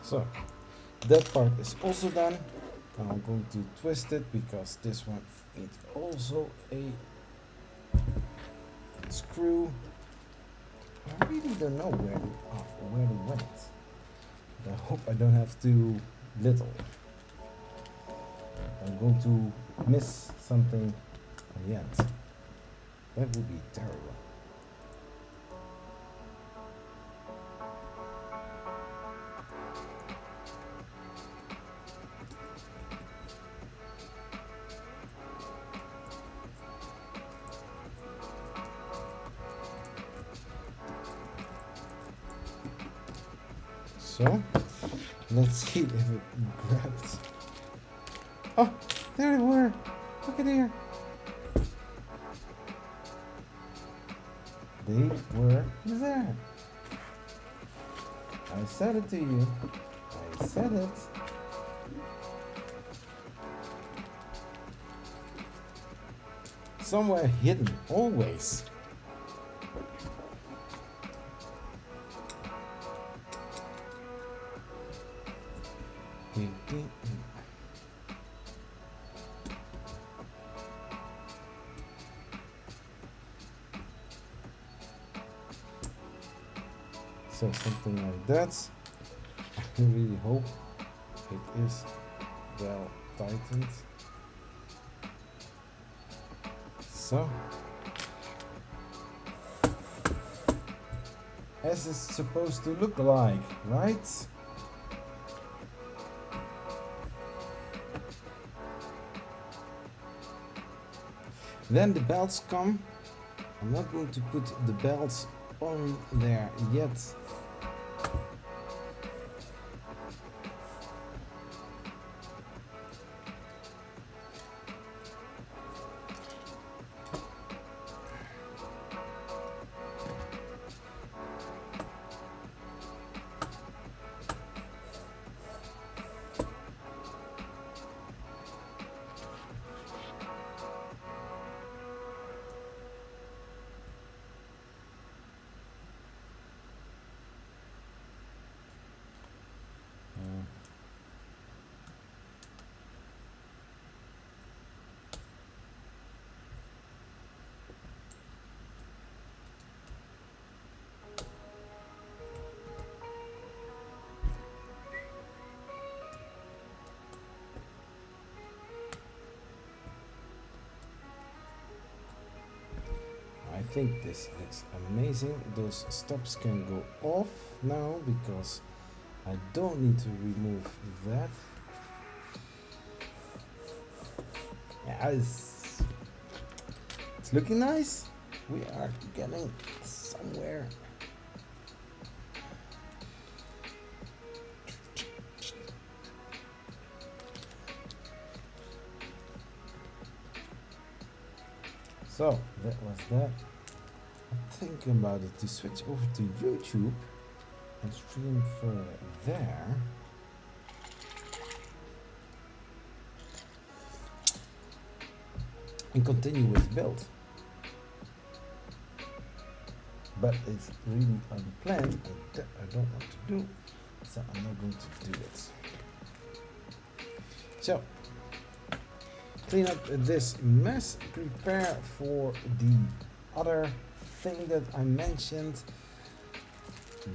So that part is also done. Now I'm going to twist it because this one needs also a screw. I really don't know where they went. I hope I don't have too little. I'm going to miss something in the end. That would be terrible. So, let's see if it grabbed. Oh, there they were. Look at here. They were there. I said it to you. I said it. Somewhere hidden, always. So something like that. I really hope it is well tightened. So, as it's supposed to look like, right? Then the belts come. I'm not going to put the belts on there yet. I think this looks amazing. Those stops can go off now because I don't need to remove that. Yeah, it's looking nice. We are getting somewhere. So that was that. I'm thinking about it to switch over to YouTube and stream for there. And continue with build. But it's really unplanned and that I don't want to do, so I'm not going to do it. So clean up this mess, prepare for the other thing that I mentioned,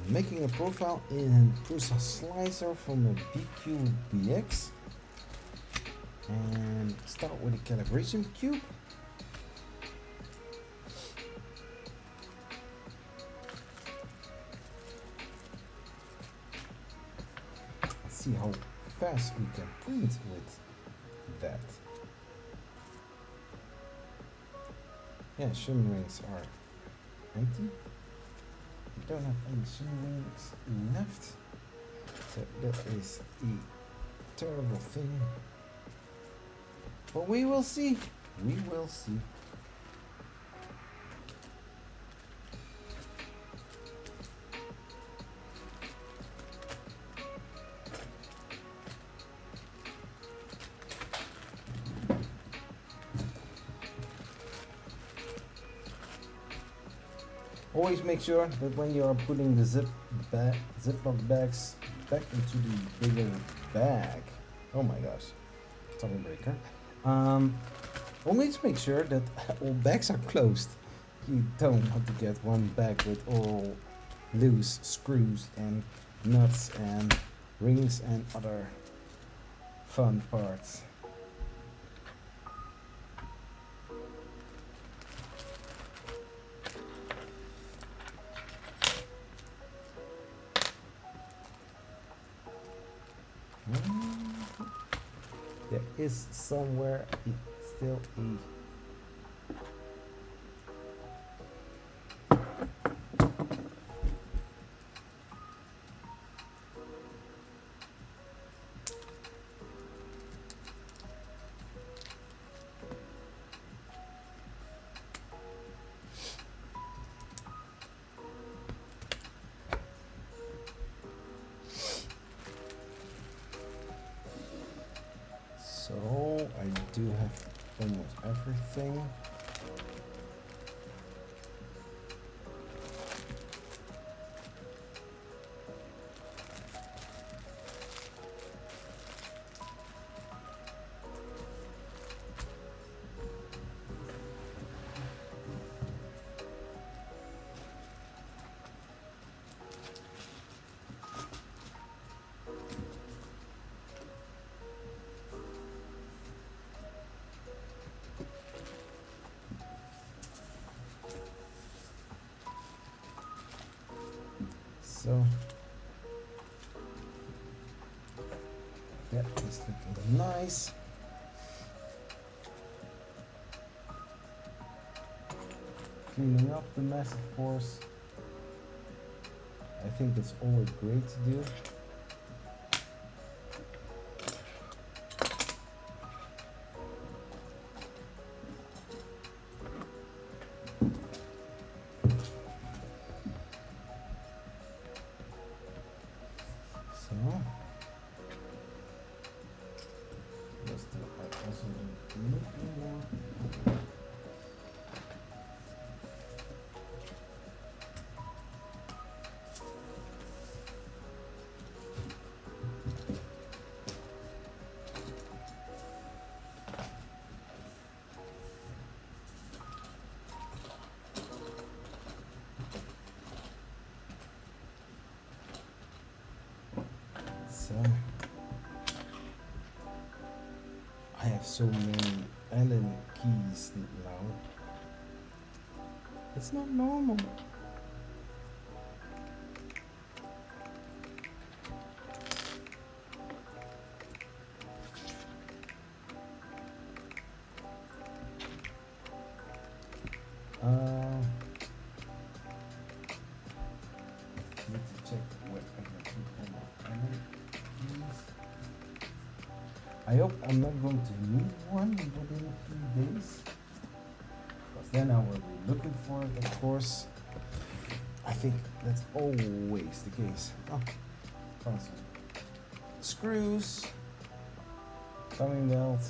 making a profile in Prusa Slicer from a BQBX, and start with a calibration cube. See how fast we can print with that. Yeah, shim rings are empty. We don't have any shim rings left, so that is a terrible thing. But we will see. We will see. Always make sure that when you are putting the Ziploc bags back into the bigger bag, oh my gosh, tummy breaker. Always make sure that all bags are closed. You don't want to get one bag with all loose screws and nuts and rings and other fun parts. There is somewhere still a so I do have almost everything. So that is looking nice. Cleaning up the mess, of course. I think that's always great to do. I have so many Allen keys now. It's not normal. I hope I'm not going to need one within a few days, because then I will be looking for it, of course. I think that's always the case. Oh, found some screws, timing belt.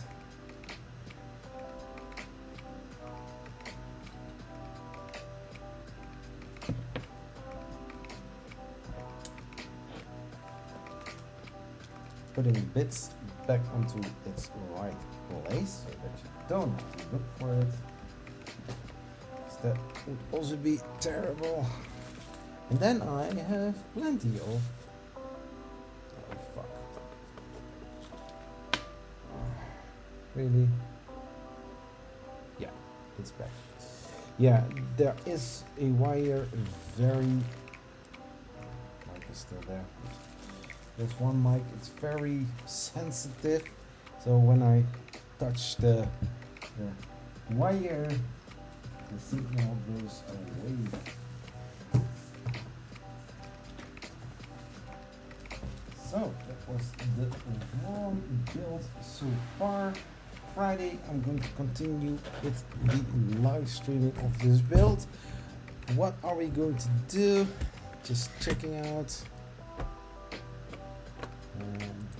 Putting bits back onto its right place so that you don't have to look for it. That would also be terrible. And then I have plenty of. Oh fuck. Really? Yeah, it's back. Yeah, there is a wire very. Mic is still there. There's one mic, it's very sensitive, so when I touch the wire, the signal goes away. So that was the Voron build so far. Friday I'm going to continue with the live streaming of this build. What are we going to do? Just checking out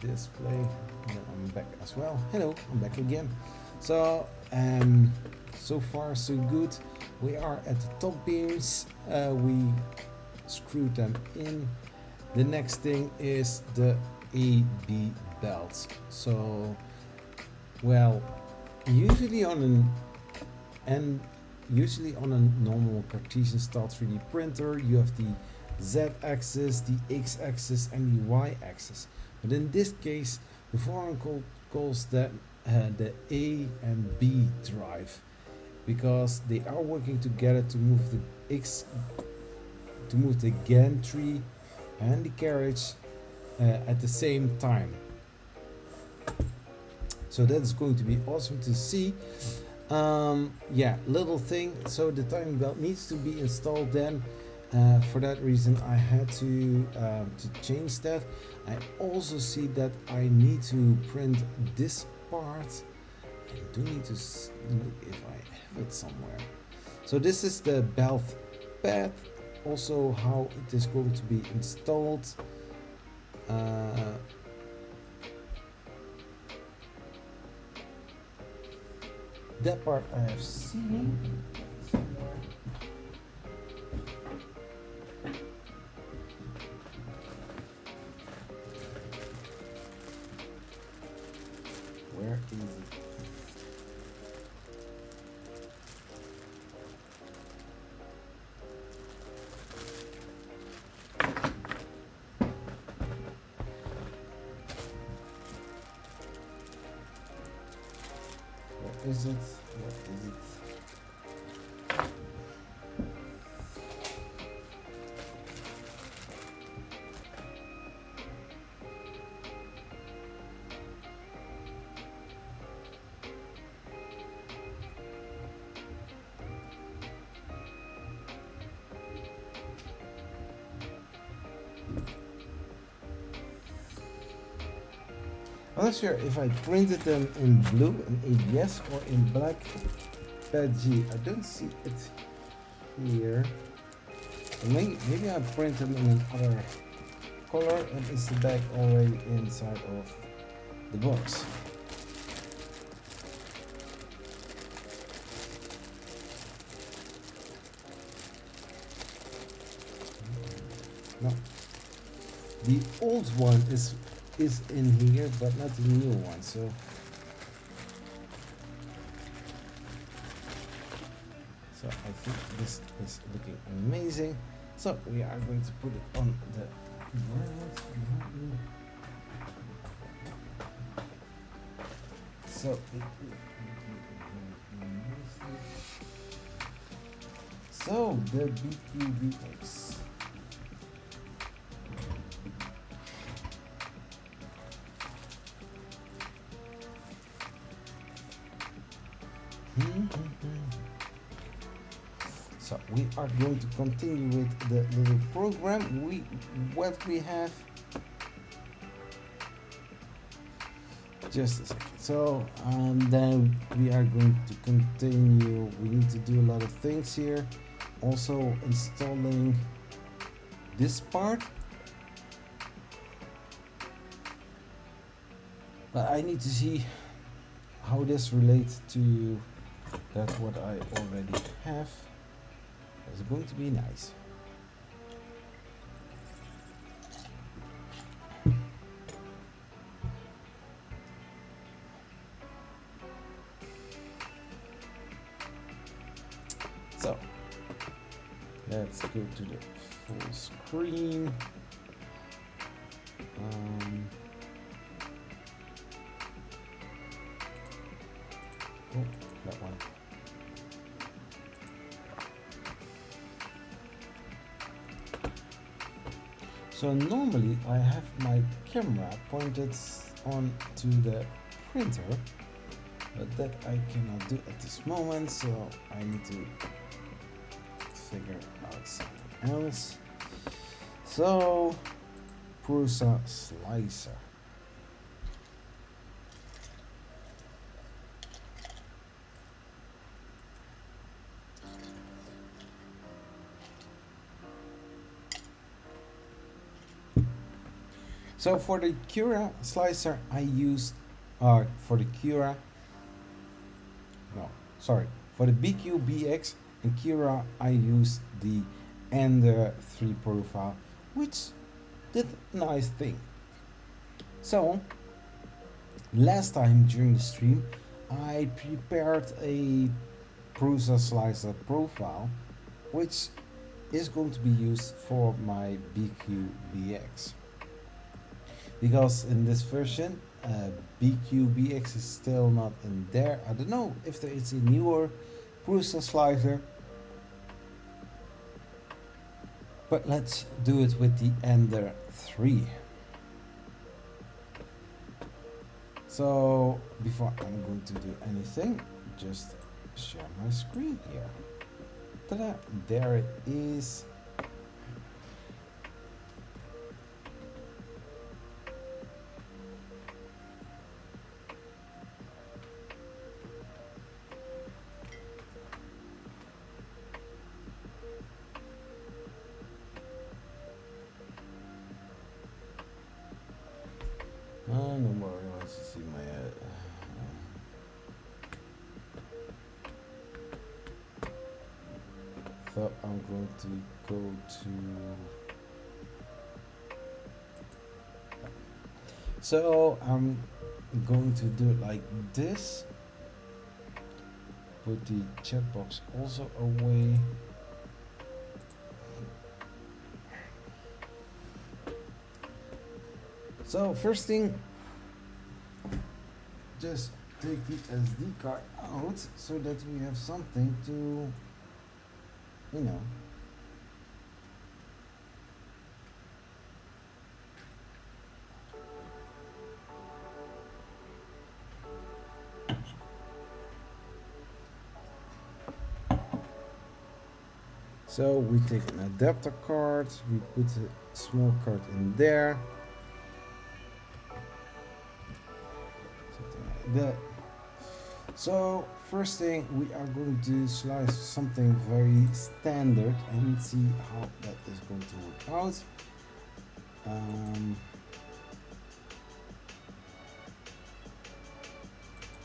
display, and I'm back as well. Hello, I'm back again. So so far so good. We are at the top beams, we screwed them in. The next thing is the AB belts. So well, usually on a normal Cartesian style 3D printer you have the Z-axis, the X-axis and the Y-axis. But in this case, the Voron calls that the A and B drive, because they are working together to move the gantry and the carriage at the same time. So that's going to be awesome to see. Yeah, little thing. So the timing belt needs to be installed then. For that reason I had to change that. I also see that I need to print this part. I do need to look if I have it somewhere. So this is the belt pad, also how it is going to be installed. That part I have seen. Where is it? Where is it? What is it? I'm not sure if I printed them in blue in ABS or in black pad G. I don't see it here. Maybe I printed them in another color and it's the bag already inside of the box. No. The old one is in here, but not the new one. So I think this is looking amazing. So we are going to put it on the so the BQBX. So we are going to continue with the little program. What we have Just a second. So then we are going to continue. We need to do a lot of things here. Also installing this part. But I need to see how this relates to that what I already have. It's going to be nice. So let's go to the full screen. Oh, that one. So normally I have my camera pointed on to the printer, but that I cannot do at this moment, so I need to figure out something else. So Prusa slicer. So for the Cura slicer I used, for the Cura, no, sorry, for the BQ-BX and Cura I used the Ender 3 profile, which did a nice thing. So last time during the stream I prepared a Prusa slicer profile, which is going to be used for my BQ-BX. Because in this version, BQ-BX is still not in there. I don't know if there is a newer Prusa slicer. But let's do it with the Ender 3. So before I'm going to do anything, just share my screen here. Ta-da! There it is. No more wants to see my thought I'm going to go to, so I'm going to do it like this. Put the chat box also away. So first thing, just take the SD card out so that we have something to, you know, so we take an adapter card, we put a small card in there. That. So first thing, we are going to slice something very standard and see how that is going to work out.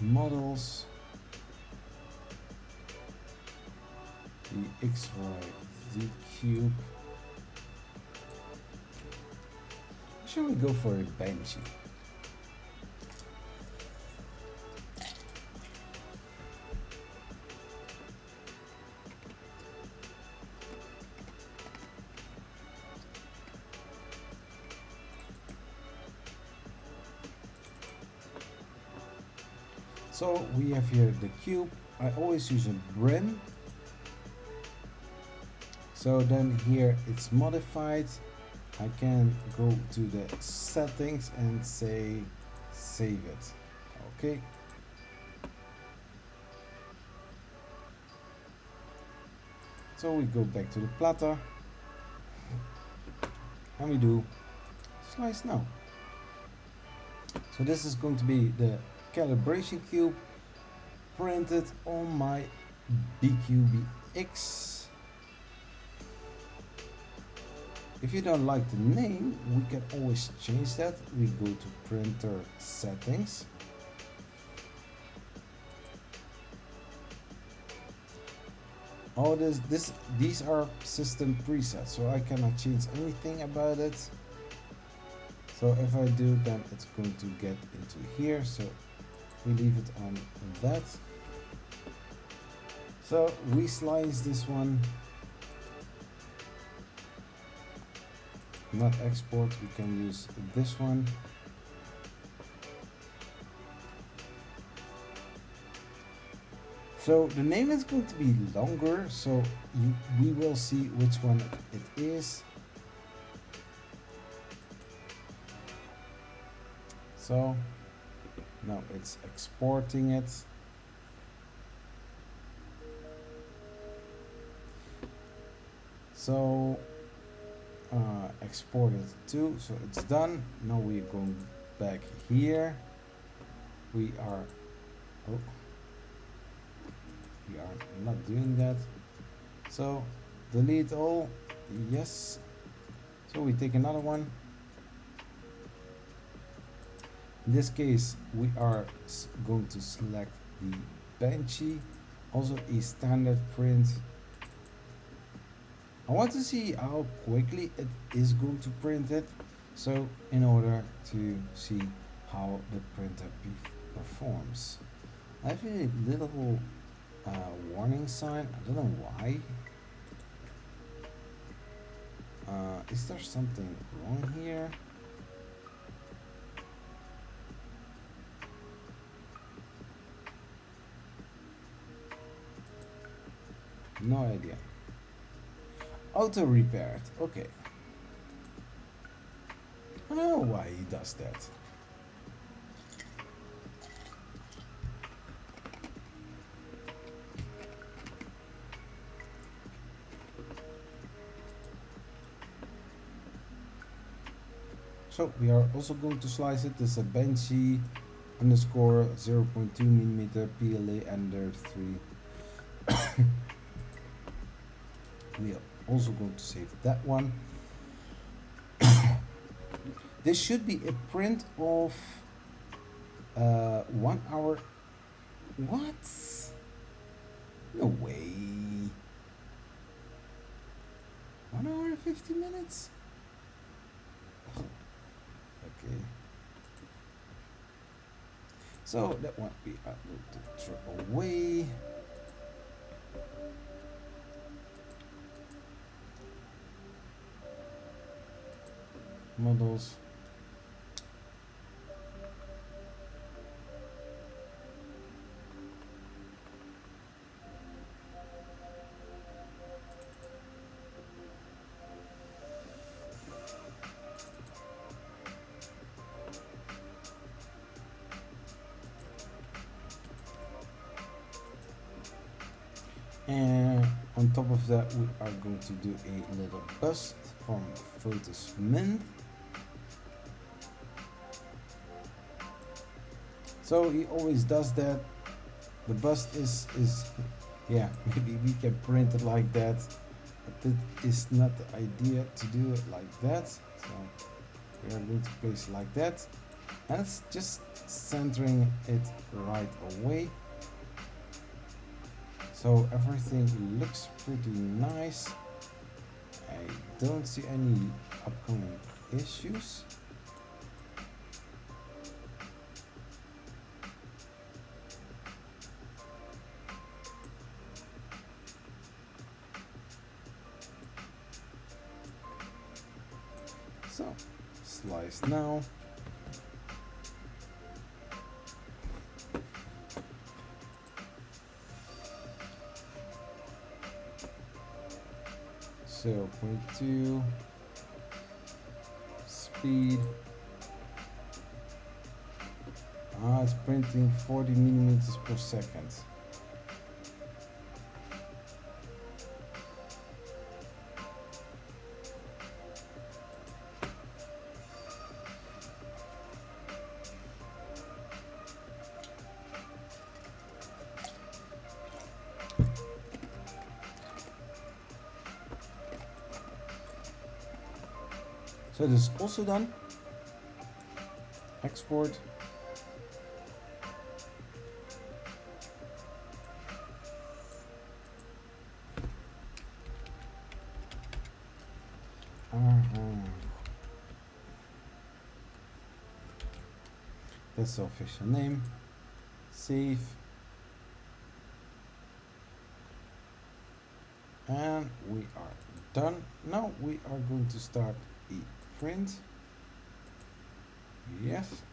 Models, the XY cube. Should we go for a Banshee? So we have here the cube. I always use a brim. So then here it's modified. I can go to the settings and say save it. Okay. So we go back to the platter and we do slice now. So this is going to be the calibration cube printed on my BQBX. If you don't like the name, we can always change that. We go to printer settings. All these are system presets, so I cannot change anything about it. So if I do, then it's going to get into here. So we leave it on that. So we slice this one. Not export, we can use this one. So the name is going to be longer, so we will see which one it is. So now it's exporting it. So export it too, so it's done. Now we're going back here. We are not doing that. So delete all, yes. So we take another one. In this case, we are going to select the Banshee, also a standard print. I want to see how quickly it is going to print it, so in order to see how the printer performs. I have a little warning sign, I don't know why. Is there something wrong here? No idea. Auto repaired, okay. I don't know why he does that. So we are also going to slice it. This is a Banshee underscore 0.2 millimeter PLA under 3. We are also going to save that one. This should be a print of 1 hour. What? No way. 1 hour and 50 minutes? Okay. So that one we are going to throw away. Models. And on top of that, we are going to do a little bust from Photos Mint. So he always does that. The bust is yeah, maybe we can print it like that, but it is not the idea to do it like that. So we are going to place it like that, and it's just centering it right away. So everything looks pretty nice. I don't see any upcoming issues. So, slice now. So 0.2 speed. It's printing 40 millimeters per second. So this is also done. Export. That's the official name. Save. And we are done. Now we are going to start a print. Yes.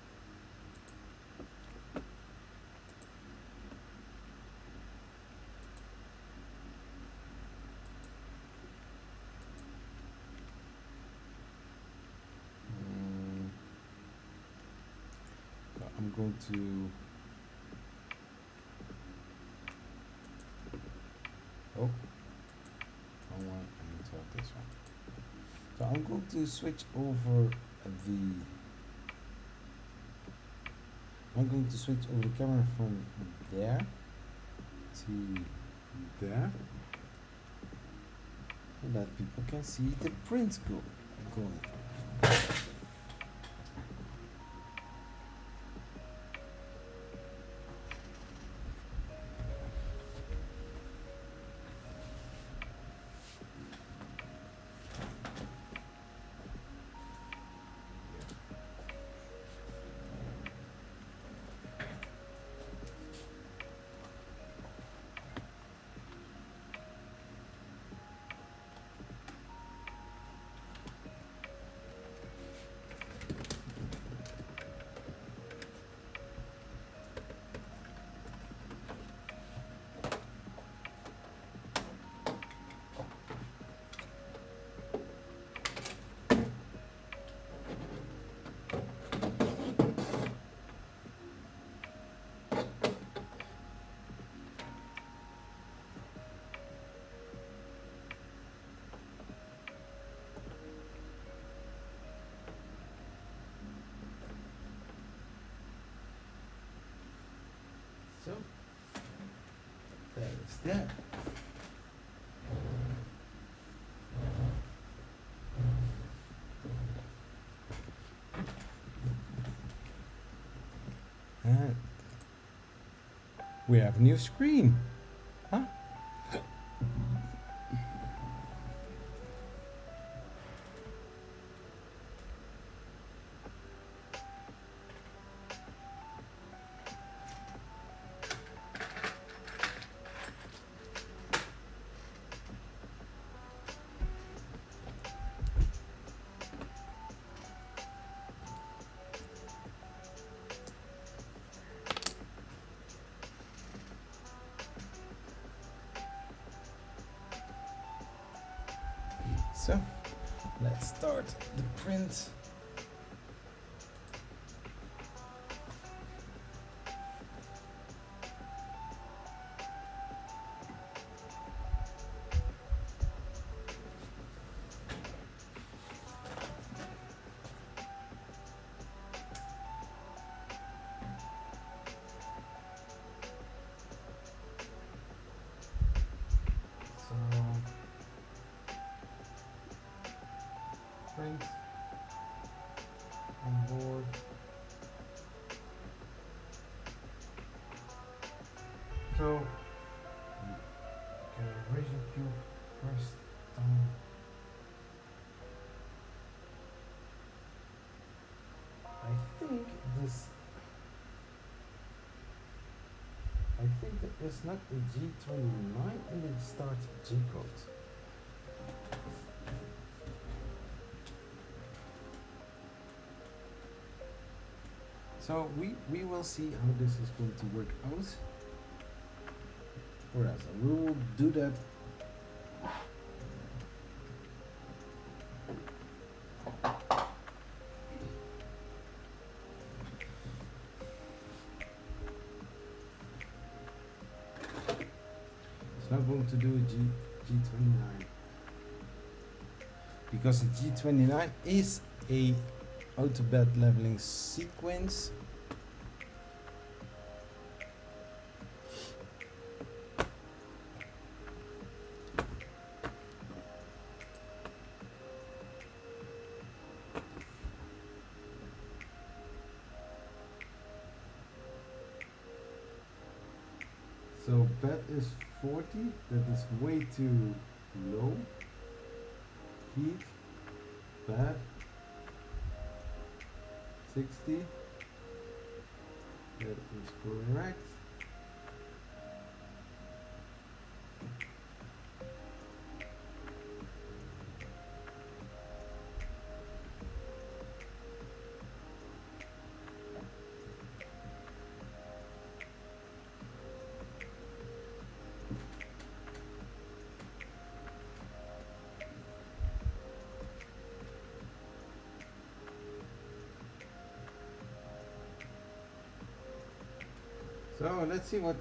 So I'm going to. Oh, wrong one. I need to have this one. So I'm going to switch over the. I'm going to switch over the camera from there to there, so that people can see the print going. So that is that. And we have a new screen. Huh? So let's start the print. Print on board. So calibration cube first time. I think that it's not a G29 and it starts G code. So we will see how this is going to work out. Or else we will do that. It's not going to do a G29 because the G29 is a auto-bed leveling sequence. So bed is 40, that is way too low. Heat, bed, 60, that is correct. So let's see what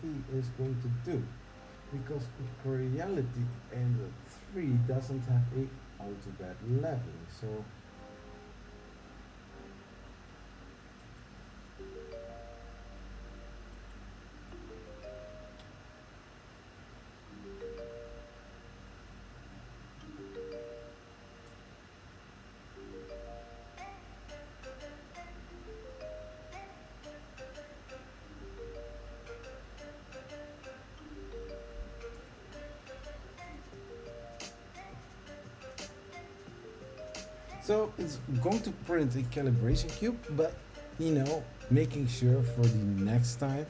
he is going to do, because in reality Android 3 doesn't have a auto bed leveling. So so it's going to print a calibration cube, but making sure for the next time.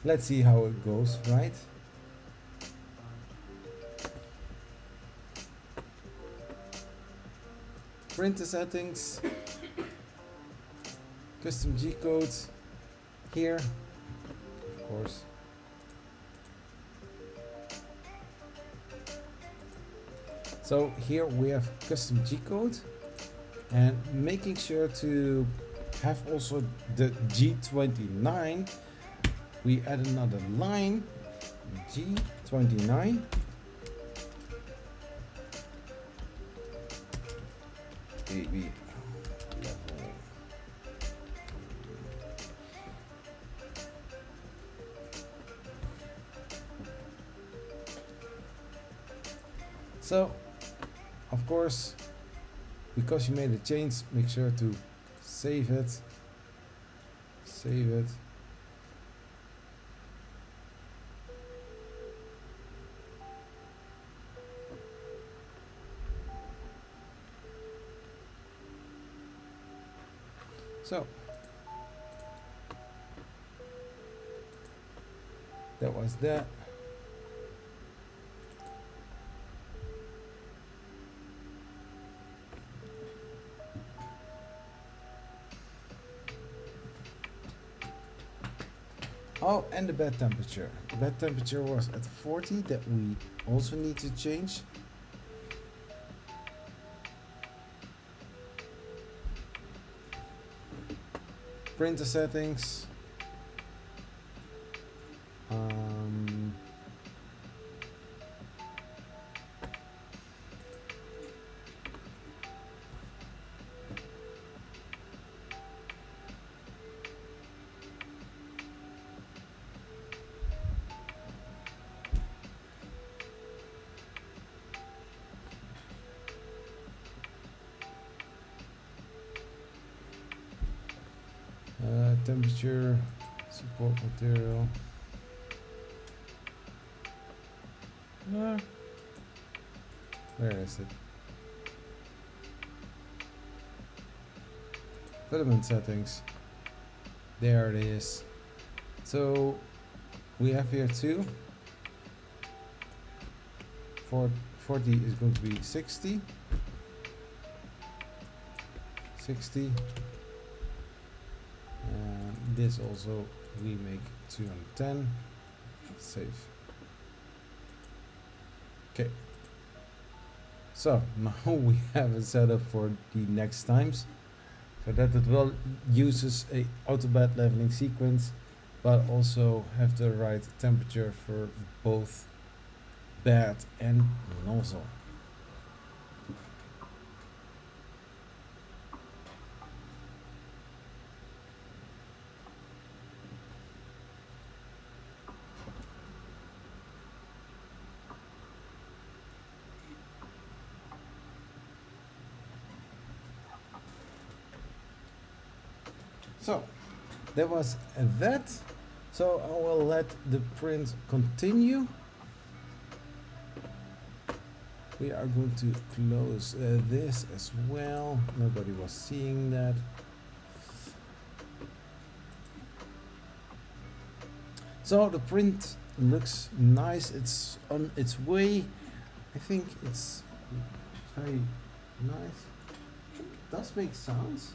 Let's see how it goes, right? Printer settings, custom G codes here, of course. So here we have custom G code, and making sure to have also the G29. We add another line, G29. Baby level. So, of course, because you made a change, make sure to save it. Save it. So that was that. Oh, and the bed temperature. The bed temperature was at 40, that we also need to change. Printer settings. Temperature, support material. Where is it? Filament settings. There it is. So we have here two. 40 is going to be 60. 60. This also we make 210. Save. Okay. So now we have a setup for the next times, so that it will uses a auto bed leveling sequence, but also have the right temperature for both bed and nozzle. So that was that. So I will let the print continue. We are going to close this as well. Nobody was seeing that. So the print looks nice. It's on its way. I think it's very nice. It does make sounds.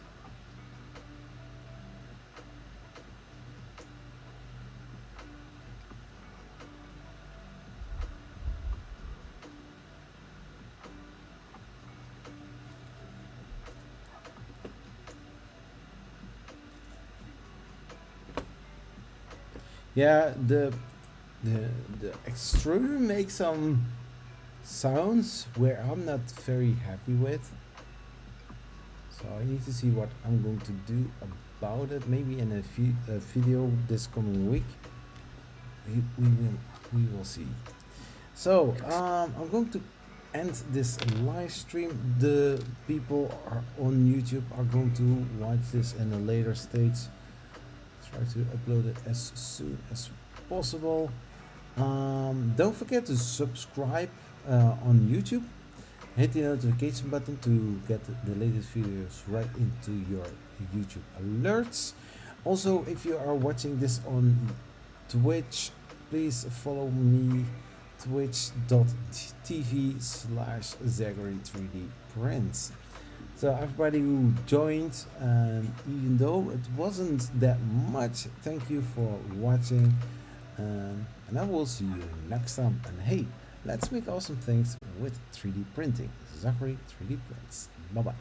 Yeah, the extruder makes some sounds where I'm not very happy with. So I need to see what I'm going to do about it. Maybe in a video this coming week. We will see. So I'm going to end this live stream. The people are on YouTube are going to watch this in a later stage. Try to upload it as soon as possible. Don't forget to subscribe on YouTube. Hit the notification button to get the latest videos right into your YouTube alerts. Also, if you are watching this on Twitch, please follow me, twitch.tv/Zachary3D Prints. So everybody who joined, even though it wasn't that much, thank you for watching, and I will see you next time. And hey, let's make awesome things with 3D printing. Zachary 3D Prints. Bye bye.